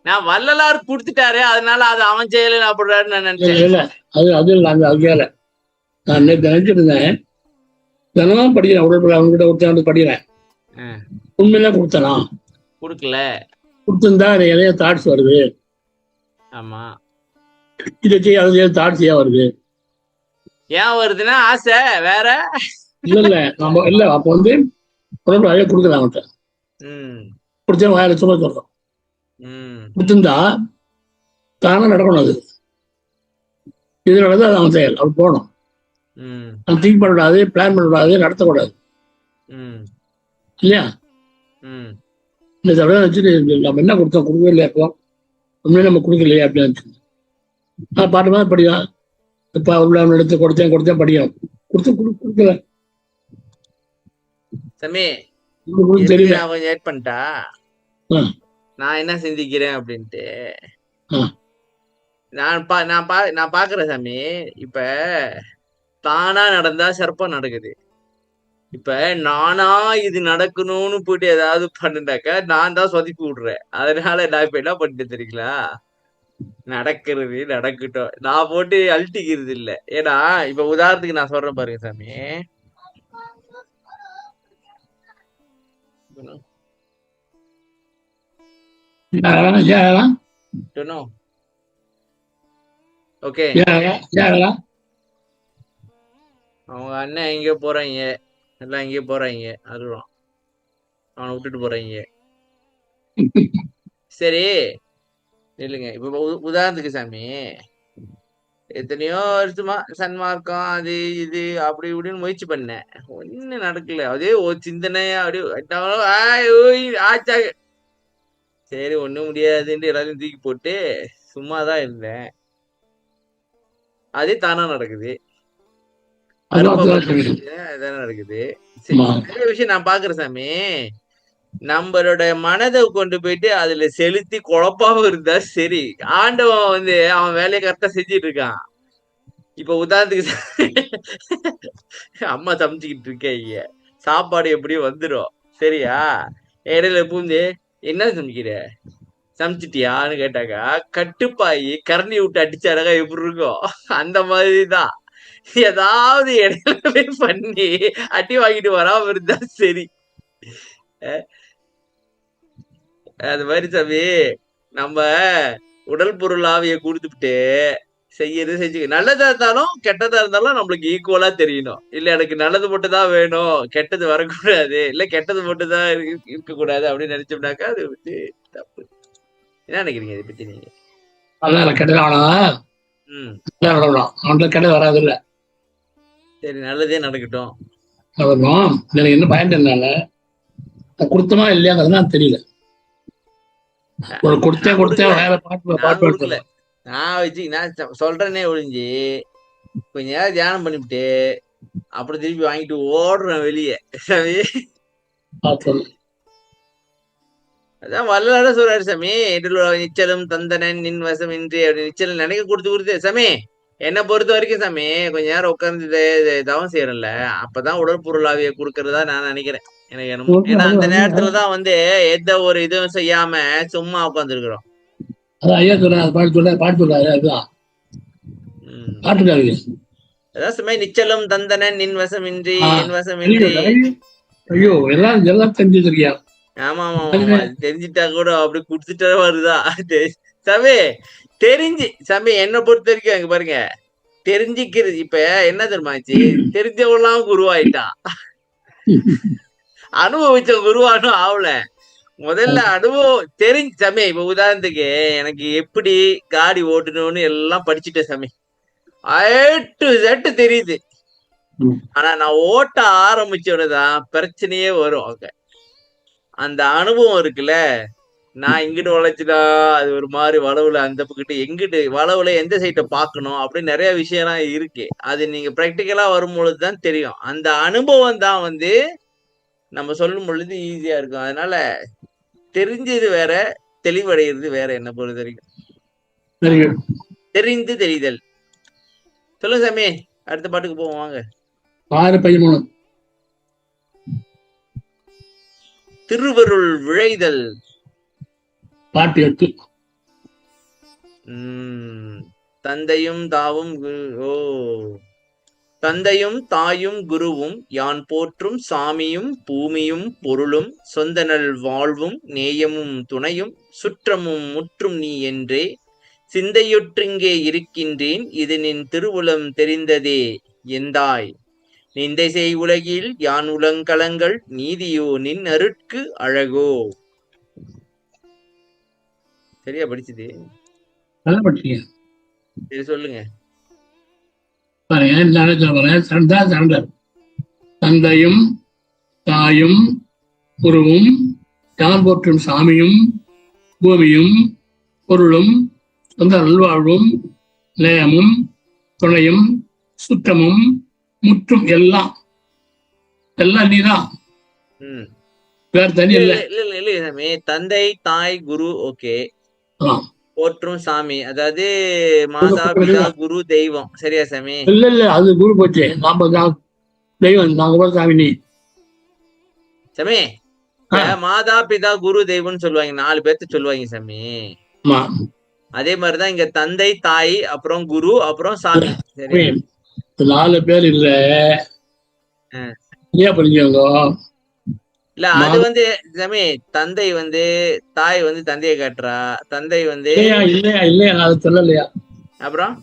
நான் வள்ளலார் கொடுத்துட்டாரு, அதனால அது அவன் செயல் அப்படிறாரு நான் நினைச்சேன். இல்ல அது அது இல்லை, அந்த அது வேற. நான் நேற்று நினைச்சிட்டு இருந்தேன். தினமும் படிக்கிறேன், உடற்பட அவங்ககிட்ட ஒருத்தர் படிக்கிறேன். ஆ. உண்மையில கொடுத்தனா கொடுக்கல. கொடுத்துருந்தா நிறைய தாட்ஸ் வருது. ஆமா. இதை செய்ய அது செய்ய தாட்ஸ் ஏன் வருது? ஏன் வருதுன்னா ஆசை வேற. இல்ல இல்ல, நம்ம இல்ல அப்ப வந்து உடம்பு நிறைய கொடுக்கலாம் அவன்கிட்ட. ம். கொடுத்தா வாயில சும்மா சொல்றோம். ம். கொடுத்துருந்தா தானே நடக்கணும். அது இது நடந்தா அது அவன் செயல், அவர் போகணும். ம். நம்ம திங்க் பண்ணக்கூடாது, பிளான் பண்ணக்கூடாது, நடத்தக்கூடாது. ம். இல்லையா? ம். இந்த தடவை வச்சுட்டு நம்ம என்ன கொடுத்தோம், கொடுக்கவே இல்லையா, இப்போ உண்மையிலே நம்ம கொடுக்கலையே அப்படின்னு நினச்சி பாட்டு மாதிரி படிக்கலாம். இப்போ உள்ள எடுத்து கொடுத்தேன் படிக்கணும். கொடுக்கல. சாமி, உங்களுக்கு தெரியல. நான் கொஞ்சம் ஏட் பண்ணிட்டா ஆ. நான் என்ன சிந்திக்கிறேன் அப்படின்ட்டு. ஆ. நான் பாக்குறேன் சாமி. இப்ப தானா நடந்தா சிறப்பா நடக்குது. இப்ப நானா இது நடக்கணும்னு போயிட்டு ஏதாவது பண்ணுனாக்கா நான் தான் சொதப்பி விடுறேன். அதனால நான் இப்ப என்ன பண்ணிட்டு தெரியுங்களா, நடக்கிறது நடக்கட்டும், நான் போட்டு அழட்டிக்கிறது இல்ல. ஏன்னா இப்ப உதாரணத்துக்கு நான் சொல்றேன் பாருங்க சாமி. ஓகே, அவங்க அண்ணன் எங்கேயோ போறாங்க, எல்லாம் எங்கேயோ போறாங்க, அதுவும் அவனை விட்டுட்டு போறாங்க. சரி இல்லைங்க, இப்ப உதாரணத்துக்கு சாமி, எத்தனையோ வருஷமா சன்மார்க்கம் அது இது அப்படி இப்படின்னு முயற்சி பண்ணேன், ஒன்னும் நடக்கல. அதே ஒரு சிந்தனையா அப்படியே ஆச்சா. சரி ஒண்ணும் முடியாதுன்னு எல்லாத்தையும் தூக்கி போட்டு சும்மாதான் இருந்தேன். அதே தானா நடக்குது. அதான நடக்குது. நிறைய விஷயம் நான் பாக்குறேன் சாமி. நம்மளோட மனதை கொண்டு போயிட்டு அதுல செலுத்தி குழப்பாம இருந்தா சரி, ஆண்டவன் வந்து அவன் வேலையை கரெக்டா செஞ்சிட்டு இருக்கான். இப்ப உதாரணத்துக்கு அம்மா சமைச்சுக்கிட்டு இருக்கீங்க, சாப்பாடு எப்படியும் வந்துடும், சரியா? இடையில பூந்து என்ன சமைக்கிற, சமைச்சிட்டியான்னு கேட்டாக்கா கட்டுப்பாயி கரண்டி விட்டு அடிச்சாடகா எப்படி இருக்கும், அந்த மாதிரிதான். ஏதாவது இடையில போய் பண்ணி அடி வாங்கிட்டு வராம இருந்தா சரி. அது மாதிரி சாமி, நம்ம உடல் பொருள் ஆவியை கொடுத்துட்டு செய்யறது செஞ்சு, நல்லதா இருந்தாலும் கெட்டதா இருந்தாலும் நம்மளுக்கு ஈக்குவலா தெரியணும். இல்ல எனக்கு நல்லது மட்டும் தான் வேணும், கெட்டது வரக்கூடாது, இல்ல கெட்டது மட்டும் தான் இருக்கக்கூடாது அப்படின்னு நினைச்சோம்னாக்கா அது வந்து தப்பு. என்ன நினைக்கிறீங்க இதை பத்தி நீங்க? அதான் கெட்டது வேணாம், அவன்கிட்ட கெட்டது வராது இல்ல. சரி, நல்லதே நடக்கட்டும். நடக்கும். எனக்கு என்ன பயன் என்னால கொடுத்தமா இல்லையாங்கிறதுலாம் தெரியல. ஒரு கொடுத்தே வேற பாட்டு நான் வச்சு நான் சொல்றேனே ஒழிஞ்சு கொஞ்ச நேரம் தியானம் பண்ணிவிட்டு அப்புறம் திருப்பி வாங்கிட்டு ஓடுறேன் வெளியே. அதான் வல்லார சொல்றாரு சாமி, நிச்சலும் தந்தனன் நின் வசம் இன்றி அப்படி நிச்சலம் நினைக்க கொடுத்து சாமி. என்னை பொறுத்த வரைக்கும் சாமி, கொஞ்ச நேரம் உட்கார்ந்து தவம் செய்யறேன்ல, அப்பதான் உடற்பொருளாவிய கொடுக்கறதா நான் நினைக்கிறேன். எனக்கு என்னமோ, ஏன்னா அந்த நேரத்துலதான் வந்து எந்த ஒரு இதுவும் செய்யாம சும்மா உட்கார்ந்துருக்கிறோம். அதான் சும்மா நிச்சலம் தந்தனன் நின் வசம் இன்றி என் வசம் இன்றி. ஐயோ, எல்லாம் தெரிஞ்சிருக்கியா? ஆமா ஆமா, தெரிஞ்சிட்டா கூட அப்படி குடுத்துட்டா வருதா சாமி? தெரிஞ்சு சாமி, என்னை பொறுத்த வரைக்கும் அங்க பாருங்க, தெரிஞ்சுக்கிறது இப்ப என்ன தெரியுமாச்சு, தெரிஞ்சவெல்லாம் குருவாயிட்டான், அனுபவிச்ச குருவானும் ஆகல. முதல்ல அனுபவம் தெரிஞ்சு சாமி. இப்ப உதாரணத்துக்கு எனக்கு எப்படி காடி ஓட்டணும்னு எல்லாம் படிச்சுட்டேன் சாமி, டு Z தெரியுது. ஆனா நான் ஓட்ட ஆரம்பிச்சோடதான் பிரச்சனையே வரும். அங்க அந்த அனுபவம் இருக்குல்ல, நான் இங்கிட்டு வளைச்சுட்டா அது ஒரு மாதிரி வளவுல, அந்த பக்கிட்டு எங்கிட்டு வளவுல எந்த சைட்டை பார்க்கணும் அப்படின்னு நிறைய விஷயம்லாம் இருக்கு. அது நீங்க பிராக்டிக்கலா வரும்பொழுதுதான் தெரியும். அந்த அனுபவம் தான் வந்து நம்ம சொல்லும் பொழுது ஈஸியா இருக்கும். அதனால தெரிஞ்சது வேற, தெளிவடைகிறது வேற. என்ன பொறுத்த வரைக்கும் தெரிந்து தெரிதல். சொல்லுங்க சாமி, அடுத்த பாட்டுக்கு போவோம் வாங்க. 6:13 திருவருள் விழைதல். பாட்டு 8. தந்தையும் தந்தையும் தாயும் குருவும் யான் போற்றும் சாமியும் பூமியும் பொருளும் சொந்தனல் வாழ்வும் நேயமும் துணையும் சுற்றமும் முற்றும் நீ என்றே சிந்தையொற்றிங்கே இருக்கின்றேன், இது நின் திருவுளம் தெரிந்ததே எந்தாய். நிந்தை செய் உலகில் யான் உலங்களங்கள் நீதியோ நின் அருட்கு அழகோ. சரியா படிச்சது? சரி சொல்லுங்க. தந்தையும் தாயும் குருவும் யான் போற்றும் சாமியும் பூமியும் பொருளும் சொந்த நல்வாழ்வும் நேயமும் துணையும் சுற்றமும் முற்றும் எல்லாம் நீதான், வேற தனி இல்ல. சாமி, தந்தை தாய் குரு ஓகே, போற்றும் சாமி அதாவது மாதா பிதா குரு தெய்வம், சரியா சாமி? இல்ல அது குரு போச்சு, நாம தெய்வம், நாங்க சாமி. நீ சாமி, மாதா பிதா குரு தெய்வம்னு சொல்லுவாங்க, 4 பேர்த்து சொல்லுவாங்க சாமி. அதே மாதிரிதான் இங்க தந்தை தாய் அப்புறம் குரு அப்புறம் சாமி. 4 பேர் இல்ல, ஏன் புரிஞ்சவங்க இல்ல. அது வந்து சாமி, தந்தை வந்து தாய் வந்து தந்தையை காட்டுறா, தந்தை வந்து இல்லையா அது சொல்லலையா? அப்புறம்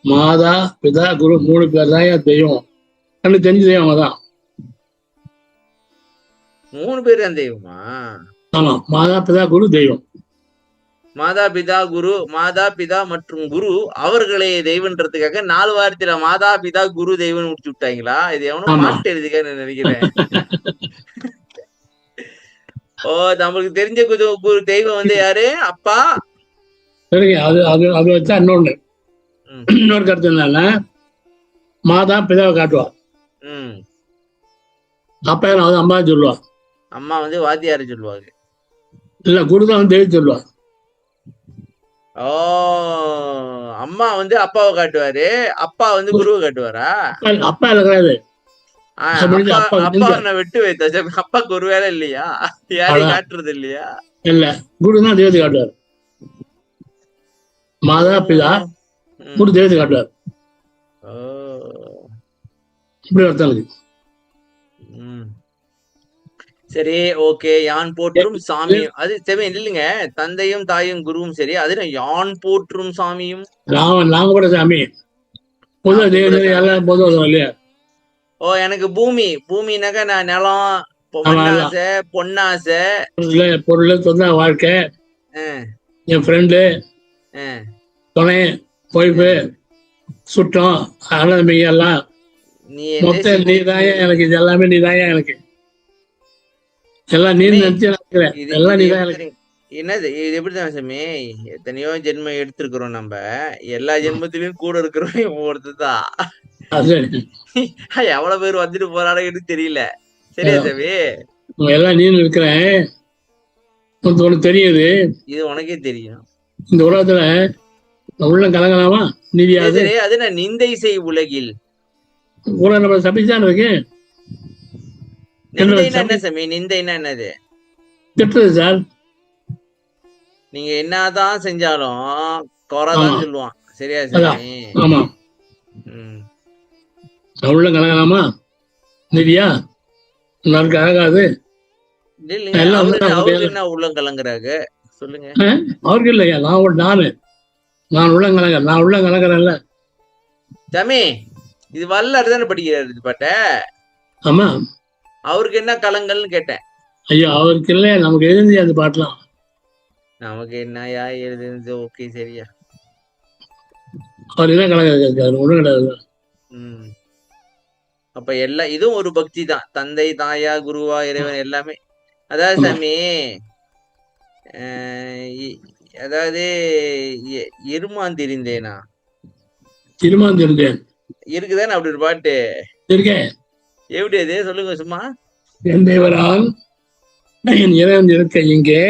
மாதா பிதா குரு 3 பேர் தான் தெய்வம், கண்ணு தெரிஞ்ச தெய்வம் தான். 3 பேர் தான் தெய்வமா? ஆமா, மாதா பிதா குரு தெய்வம். மாதா பிதா குரு, மாதா பிதா மற்றும் குரு அவர்களே தெய்வன்றதுக்காக 4 வாரத்துல மாதா பிதா குரு தெய்வம் முடிச்சு விட்டாங்களா? இது எவனும் மாட்டு எழுதிக்க நினைக்கிறேன். ஓ, நம்மளுக்கு தெரிஞ்ச குரு தெய்வம் வந்து யாரு? அப்பா. அது வச்சா இன்னொரு கருத்து என்னன்னா, மாதா பிதாவை காட்டுவா, அப்பா வந்து அம்மா சொல்லுவா, அம்மா வந்து வாத்தியாரு சொல்லுவாங்க, இல்ல குருதான் வந்து தெய்வம் சொல்லுவா. ஓ, அம்மா வந்து அப்பாவை காட்டுவாரு, அப்பா வந்து குருவை காட்டுவாரா? அப்பா கிடையாது, அப்பா விட்டு வைத்த அப்பாக்கு ஒரு வேலை இல்லையா? யாரையும் காட்டுறது இல்லையா? இல்ல, குருதான் தெய்வத்தை காட்டுவார். மாதா பிதா குரு தெய்வத்தை காட்டுவார். இப்படி அர்த்தம் இருக்கு. ம். சரி, ஓகே. யான் போற்றும் சாமியும் அது சரி இல்லைங்க. தந்தையும் தாயும் குருவும் சரி. அது என்ன யான் போற்றும் சாமியும் நாங்க கூட சாமி பொது நான் கும்பிட சாமி. எல்லாம் பொது வரும் இல்லையா? ஓ எனக்கு பூமினாக்கா நான் நிலம், ஆமா, எல்லாம் மண்ணாசை, பொன்னாசை. பொருள் சொந்த வாழ்க்கை, அஹ், என் ஃப்ரெண்டு, அஹ், துணை, ஒய்ஃபு, சுற்றம், அண்ணன் தம்பிங்க எல்லாம் நீ என்ன மொத்தம் நீ தாயா எனக்கு, இது எல்லாமே நீ தாயா எனக்கு, எல்லாம் நீ சாமி, நினைச்சு நினைக்கிறேன், இது எல்லாம் இது நீ தான் எப்படி எனக்கு. தெரியும்? என்னது இது எப்படி தான் சாமி? எத்தனையோ ஜென்மம் எடுத்திருக்கிறோம் நம்ம. எல்லா ஜென்மத்திலயும் கூட இருக்கிறோம் ஒருத்தர் தான். அது சரி. எவ்வளவு பேர் வந்துட்டு போறான்னு தெரியல. சரியா சாமி? எல்லாம் நீ இருக்கிறேன். உனக்கு தெரியுது, இது உனக்கே தெரியும். இந்த உலகத்துல உள்ள கலங்கலாமா நீதியாது? சரி, அது நான் நிந்தை செய் உலகில். உலகம் நம்ம சபிச்சான் இருக்கு. நிந்தைன்னா என்ன சாமி? நிந்தைன்னா என்னது? திட்டுறது சார். நீங்க என்னதான் செஞ்சாலும் குறைதான் சொல்லுவான். சரியா சாமி? ஆமா. உள்ள கலங்கலாமா நிதியா? நாளுக்கு ஆகாது. அவருக்கு என்ன உள்ளம் கலங்குறாங்க சொல்லுங்க. அவருக்கு இல்லையா? நான் உள்ள கலங்க, நான் உள்ள கலங்குறேன்ல சாமி. இது வல்லாறு தானே படிக்கிறாரு இது பாட்ட. ஆமா. அவருக்கு என்ன கலங்கல்னு கேட்டேன். ஐயோ அவருக்கு இல்லையா? நமக்கு எழுதி அது பாட்டலாம். நமக்கு என்னயா எழுதுனது? ஓகே சரியா. அவர் என்ன கலங்க ஒண்ணும் கிடையாது. அப்ப எல்லாம் இதுவும் ஒரு பக்தி தான். தந்தை, தாயா, குருவா, இறைவன் எல்லாமே. அதாவது சாமி, அதாவது இருமாந்திருந்தேனா இருமாந்திருந்தேன் இருக்குதானே அப்படி ஒரு பாட்டு இருக்கேன். எப்படி அது சொல்லுங்க சும்மா. என் தேவரால் என் இறைவன் இருக்க இங்கே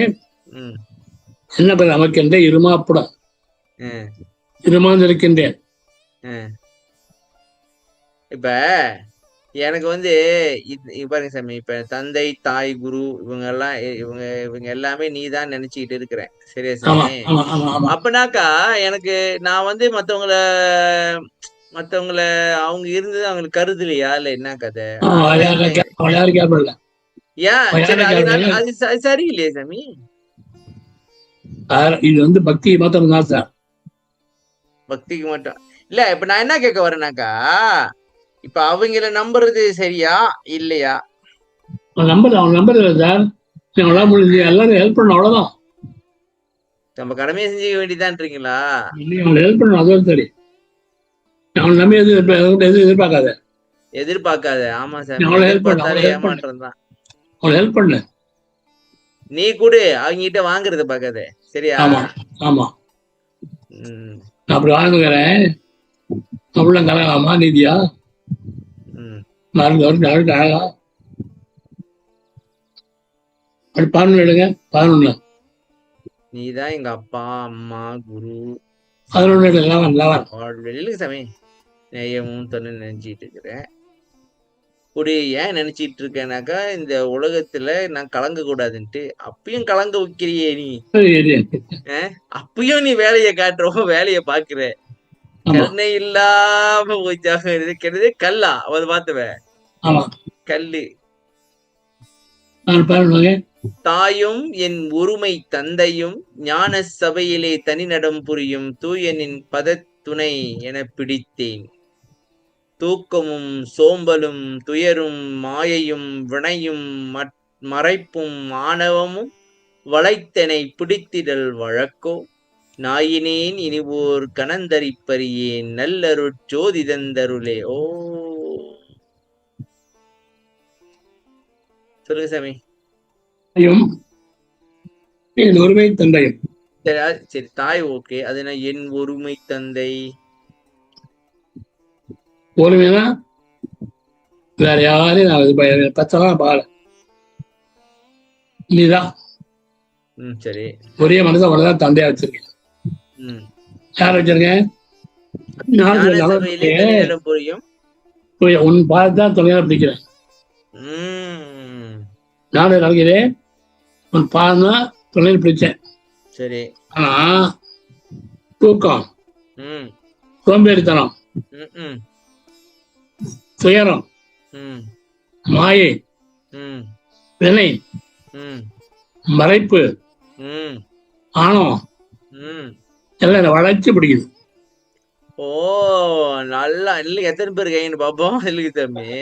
என்ன பேர் நமக்கென்ற இருமாப்புடம் இருமாந்திருக்கின்றேன். இப்ப எனக்கு பாருங்க சாமி, இப்ப தந்தை, தாய், குரு இவங்க எல்லாமே நீதான் நினைச்சுக்கிட்டு இருக்கிறேன். சரியா சாமி? அப்பனாக்கா எனக்கு நான் மத்தவங்கள அவங்க இருந்தது அவங்களுக்கு கருதுலையா இல்ல என்ன கதை? ஏன் அது சரியில்லையே சாமி? இது பக்தி மாத்திரம் தான் சார். பக்திக்கு மட்டும் இல்ல. இப்ப நான் என்ன கேட்க வரேனாக்கா, இப்ப அவங்கள நம்புறது சரியா இல்லையா? அவன் நம்புறது சார். எல்லாரும் ஹெல்ப் பண்ண அவ்வளவுதான். நம்ம கடமையை செஞ்சுக்க வேண்டியதான்றீங்களா? அவன் ஹெல்ப் பண்ணணும், அதுவும் சரி. அவன் நம்பி எதிர்பார்க்காத. ஆமா சார். ஏமாற்றம் தான். அவன் ஹெல்ப் பண்ண நீ கூட அவங்கிட்ட வாங்குறத பாக்காத. சரியா? ஆமா. அப்படி வாங்குகிறேன். உள்ள கலகலாமா நீதியா? அப்படி 11 எடுங்க. 11 நீதான் எங்க அப்பா, அம்மா, குரு. 11 சாமி. நெய்யமும் தொன்னு நினைச்சிட்டு இருக்கிறேன். இப்படி ஏன் நினைச்சிட்டு இருக்கேனாக்கா, இந்த உலகத்துல நான் கலங்க கூடாதுன்ட்டு. அப்பயும் கலங்க வைக்கிறியே நீ. அப்பயும் நீ வேலையை காட்டுறோம், வேலையை பாக்குற. கருணை இல்லாம போச்சாக இருக்கிறது கல்லா அவ பார்த்தவ கல்லு. தாயும் என் ஒருமை தந்தையும் ஞான சபையிலே தனிநடம் புரியும் தூயனின் பதத்துணை என பிடித்தேன். தூக்கமும் சோம்பலும் துயரும் மாயையும் வினையும் மறைப்பும் ஆணவமும் வளைத்தனை பிடித்திடல் வழக்கோ. நாயினேன் இனிவோர் கணந்தரிப்பறியேன் நல்லருட் ஜோதிதந்தருளே. ஓ சொல்லுங்க சாமி. என் ஒருமை தந்தையும். சரி தாய் ஓகே. அது என்ன என் ஒருமை தந்தை? ஒருமைனா வேற யாரையும் நான் பச்சலாம் பால நீதான். சரி. ஒரே மனசை அவ்வளவுதான் தந்தையா வச்சிருக்கேன். யார் வச்சிருக்கேன்? உன் பாதத்தான் துணையா பிடிக்கிறேன். நானும் நினைக்கிறேன் உன் பாதம் தான் துணையில் பிடிச்சேன். சரி. ஆனா தூக்கம், சோம்பேறித்தனம், துயரம், ம் மாயை, ம் வினை, ம் மறைப்பு, ம் ஆணவம் ம் எல்லாம் என்னை வளைச்சு பிடிக்குது. ஓ நல்லா இல்ல, எத்தனை பேர் கைன்னு பாப்போம். இல்லைங்க தம்பி,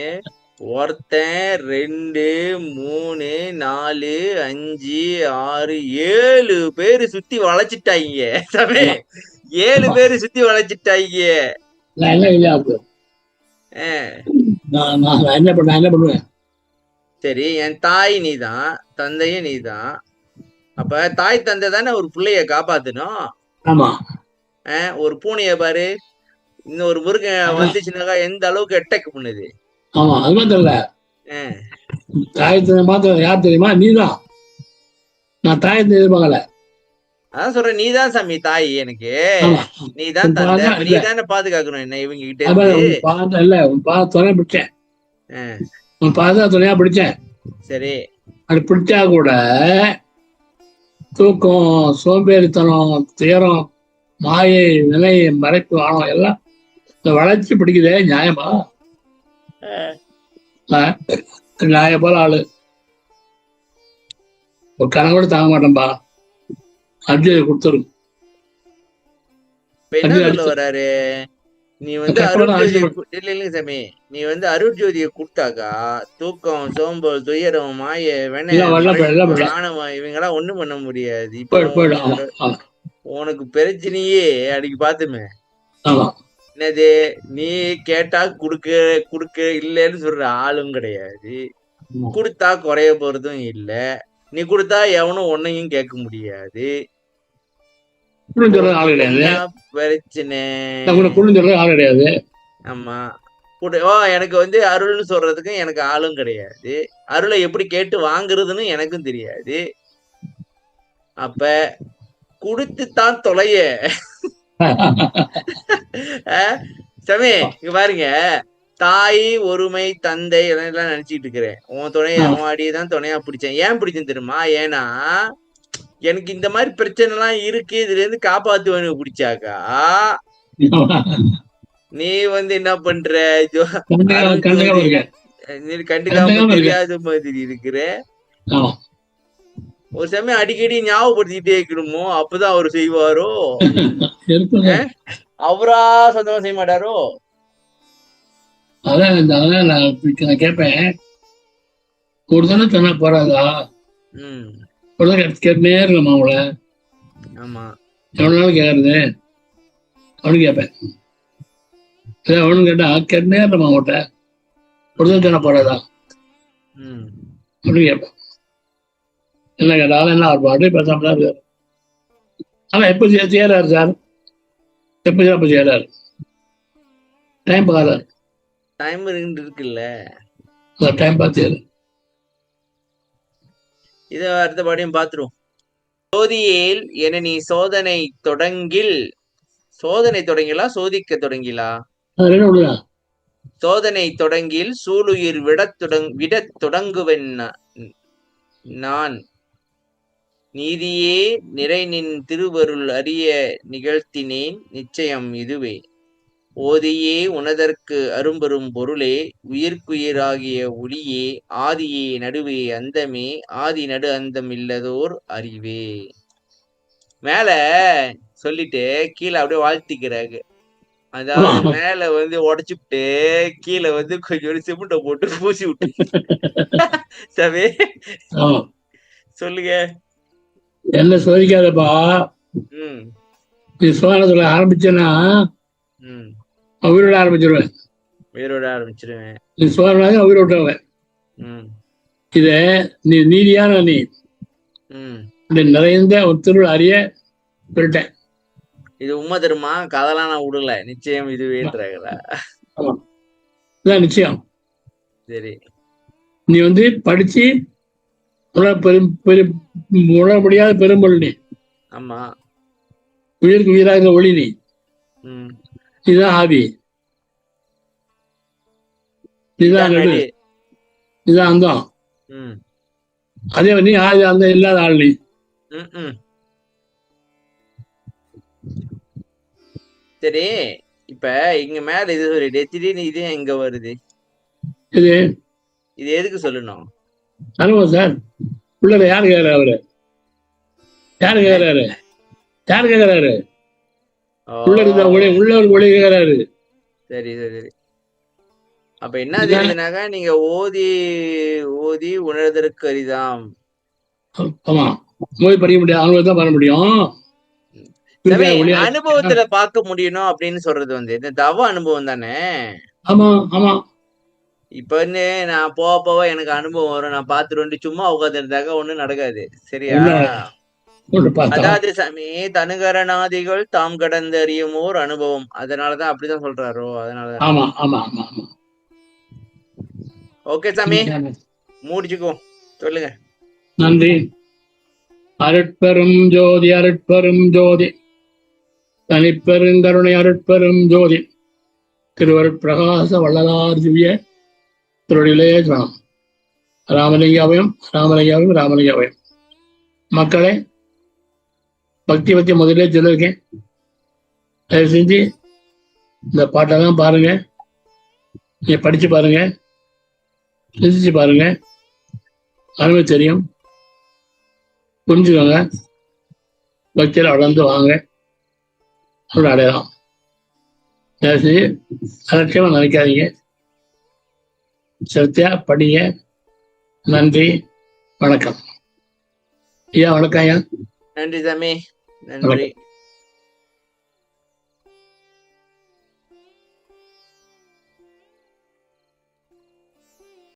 ஒருத்தன், 2, 3, 4, 5, 6, 7 பேரு சுத்தி வளைச்சிட்டாங்க தம்பி. 7 ஆமா. பேரு சுத்தி வளைச்சிட்டாங்க. நான் என்ன இல்லையா இருக்கு. ஆ, நான் என்ன பண்ணுவேன். சரி, என் தாய் நீதான், தந்தையும் நீதான். அப்ப தாய் தந்தை தானே ஒரு பிள்ளைய காப்பாத்தணும். ஆமா ஒரு பூனைய பாரு, இன்னொரு முருகன் அதான். வந்துச்சுனாக்கா எந்த அளவுக்கு அட்டாக் பண்ணுது. ஆமா அது மாதிரி தெரியல. ஆ, தாயத்தை மாத்த யார் தெரியுமா? நீதான். நான் தாயத்தை எதிர்பார்க்கல. அதான் சொல்றேன், நீதான் சாமி தாய் எனக்கு. ஆமா நீதான் உன் தந்தை. பாதம் அப்ப இல்ல. நீதானே பாதுகாக்கணும் என்ன இவங்க கிட்ட அது மாதிரி இருந்து. உன் பாதம் இல்ல. உன் பாதம் துணையா பிடிச்சேன். ஆ, உன் பாதம் துணையா பிடிச்சேன். சரி. அது பிடிச்சா கூட தூக்கம், சோம்பேறித்தனம், துயரம், மாயை, வினை, மறைப்பு, ஆணவம் எல்லாம் இந்த வளர்ச்சி பிடிக்குதே. நியாயமா? ஆ, நான் நியாய போல ஆளு. ஒரு கணக்கு கூட தாங்க மாட்டேன்பா. அர்ஜுன் கொடுத்துரும். இப்ப என்ன அர்ஜுன் சொல்ல அடிச்சு வராரு? நீ வந்து கஷ்டப்பட அருட்ஜோதியை அடிச்சு இல்ல இல்லைங்க சாமி, நீ வந்து அருட்ஜோதியை கொடுத்தாக்கா தூக்கம், சோம்பல், துயரம், மாய, வென, எல்லாம் வரல மறைப்பு, எல்லாம் ஆணவம் இவங்கெல்லாம் ஒண்ணும் பண்ண முடியாது. இப்போ போயிடு போயிடும். ஆமா உன்னோட ஆமா உனக்கு பிரச்சனையே அன்னைக்கு பாத்துமே. ஆமா என்னது, நீ கேட்டா குடுக்க குடுக்க இல்லைன்னு சொல்ற ஆளும் கிடையாது. ஆமா. குடுத்தா குறைய போறதும் இல்ல. நீ குடுத்தா எவனும் ஒன்னையும் கேட்க முடியாது. குடுன்னு இப்போ சொல்றது ஆள் கிடையாது. என்ன பிரச்சனை? நான் கூட குடுன்னு சொல்றது ஆள் கிடையாது. ஆமா. எனக்கு வந்து அருள்னு சொல்றதுக்கு எனக்கு ஆளும் கிடையாது. அருளை எப்படி கேட்டு வாங்குறதுன்னு எனக்கும் தெரியாது. அப்ப குடுத்துத்தான் தொலைய. சாமி இங்க பாருங்க, தாய், ஒருமை, தந்தை இதெல்லாம் நினைச்சிட்டு இருக்கிறேன். உன் அடியதான் துணையா பிடிச்சேன். ஏன் பிடிச்சேன் தெரியுமா? ஏன்னா எனக்கு இந்த மாதிரி பிரச்சனை எல்லாம் இருக்கு, இதுல இருந்து காப்பாத்துவேன்னு பிடிச்சாக்கா நீ வந்து என்ன பண்ற? அருள் கண்டுக்காம ஜோதி இருக்கேன். நீ கண்டுக்காம கண்டுக்காம இருக்கேன். தெரியாத மாதிரி இருக்கிற. ஆமா ஒரு சமயம் அடிக்கடி ஞாபகப்படுத்திக்கிட்டே இருக்கணுமோ, அப்பதான் அவரு செய்வாரோ. இருக்குங்க. அவரா சொந்தமா செய்ய மாட்டாரோ? அதான் நான் கேட்பேன். ஒரு தடவை சொன்னா போறாதா? ம் ஒரு தடவை கேட்டுனே இருக்கலாமா அவங்கள? ஆமா. எவ்வளவு நாள் கேட்கறது அவனு கேட்பேன். அவனு கேட்டா கேட்டுனே இருக்கலாமா அவங்கள்ட்ட? ஒரு தடவை சொன்னா போறாதா ம் அப்படின்னு கேட்பேன். என்ன கேட்டாலும் என்ன ஒரு பாட்டு பேசாம தான் இருக்காரு. ஆனா எப்ப செய்யறாரு சார்? எப்ப செய்யறாரு? டைம் பார்க்கறாரு. டைம் இருக்குல்ல. டைம் பார்த்து இத அடுத்தபடியும் பாத்துருவோம். சோதியேல் என நீ சோதனை தொடங்கில். சோதனை தொடங்கிலா சோதிக்க தொடங்கிலா? ரெண்டு விடுதான். சோதனை தொடங்கில் சூளுயிர் விடத் தொடங்குவன் நான். நீதியே நிறைநின் திருவருள் அறிய நிகழ்த்தினேன் நிச்சயம் இதுவே. ஓதியே உனதற்கு அரும்பெரும் பொருளே, உயிர்க்குயிராகிய ஒளியே, ஆதியே நடுவே அந்தமே, ஆதி நடு அந்தம் இல்லதோர் அறிவே. மேல சொல்லிட்டு கீழே அப்படியே வாழ்த்திக்கிறாங்க. அதாவது மேல வந்து உடைச்சுட்டு கீழே வந்து கொஞ்சம் சிமெண்ட போட்டு பூசி விட்டு. சவே சொல்லுங்க. என்ன சோதிக்காதப்பா. ம் நீ சோதனை சொல்ல ஆரம்பிச்சேன்னா ம் உயிரோட ஆரம்பிச்சிருவேன். உயிரோட ஆரம்பிச்சிருவேன். நீ சோதனை உயிரை விட்டுருவேன். ம் இத நீ நீதியான நீ ம் நிறைந்த ஒரு திருவிழா அறிய சொல்லிட்டேன். இது உண்மை தருமா? கதெல்லாம் நான் விடல, நிச்சயம் இதுவேன்றாங்களா? இதான் நிச்சயம். சரி. நீ வந்து படிச்சு உணர முடியாத பெரும்பொருள் நீ. ஆமா. உயிருக்கு உயிராக ஒளி நீ. இதுதான் ஆவி. இதுதான் நடு. இதுதான் அந்தம். அதே நீ ஆதி அந்த இல்லாத ஆள் நீ. சரி, இப்ப இங்க மேல இது சொல்லிட்டு திடீர்னு இது எங்க வருது? இது இது எதுக்கு சொல்லணும்? அனுபவம் சார். உள்ள யாரு கேட்கறாரு? அவரு யாரு கேட்கறாரு? யாரு கேட்கறாரு? உள்ள இருந்த ஒளி, உள்ள ஒரு ஒளி கேட்கறாரு. சரி சரி சரி. அப்ப என்ன தெரியுதுனாக்கா, நீங்க ஓதி ஓதி உணர்தற்கு அரிதாம். ஆமா, மொழி படிக்க முடியாது, அனுபவம் தான் பண்ண முடியும். அனுபவத்துல பார்க்க முடியணும் அப்படின்னு சொல்றது வந்து இந்த தவ அனுபவம் தானே. ஆமா ஆமா. இப்ப வந்து நான் போக போக எனக்கு அனுபவம் வரும், நான் பார்த்துட்டு சும்மா உட்கார்ந்து இருந்தாக்க ஒண்ணும் நடக்காது. சரியா? அதாவது சாமி, தனுகரணாதிகள் தாம் கடந்து அறியும் ஓர் அனுபவம். அதனாலதான் அப்படிதான் சொல்றாரோ? அதனால. ஆமா ஆமா ஆமா ஆமா. ஓகே சாமி, முடிச்சுக்கோ, சொல்லுங்க. நன்றி. அருட்பெரும் ஜோதி, அருட்பெரும் ஜோதி, தனிப்பெருங்கருணை, அருட்பெரும் ஜோதி, திருவருட்பிரகாச வள்ளலார் திவ்ய திருவடிகளே சரணம். ராமலிங்காபயம், ராமலிங்காபயம், ராமலிங்காபயம். மக்களே, பக்தி பற்றி முதல்ல சொல்லியிருக்கேன். தயவு செஞ்சு இந்த பாட்டெல்லாம் பாருங்க, நீங்க படிச்சு பாருங்க, சிந்திச்சு பாருங்க, அருமை தெரியும், புரிஞ்சுக்கோங்க. பக்தியில் வளர்ந்து வாங்க, அடையலாம். தயவு செஞ்சு அலட்சியமா நினைக்காதீங்க, சத்தியா படிங்க. நன்றி, வணக்கம் ஐயா. வணக்கம் ஐயா. நன்றி சாமி, நன்றி.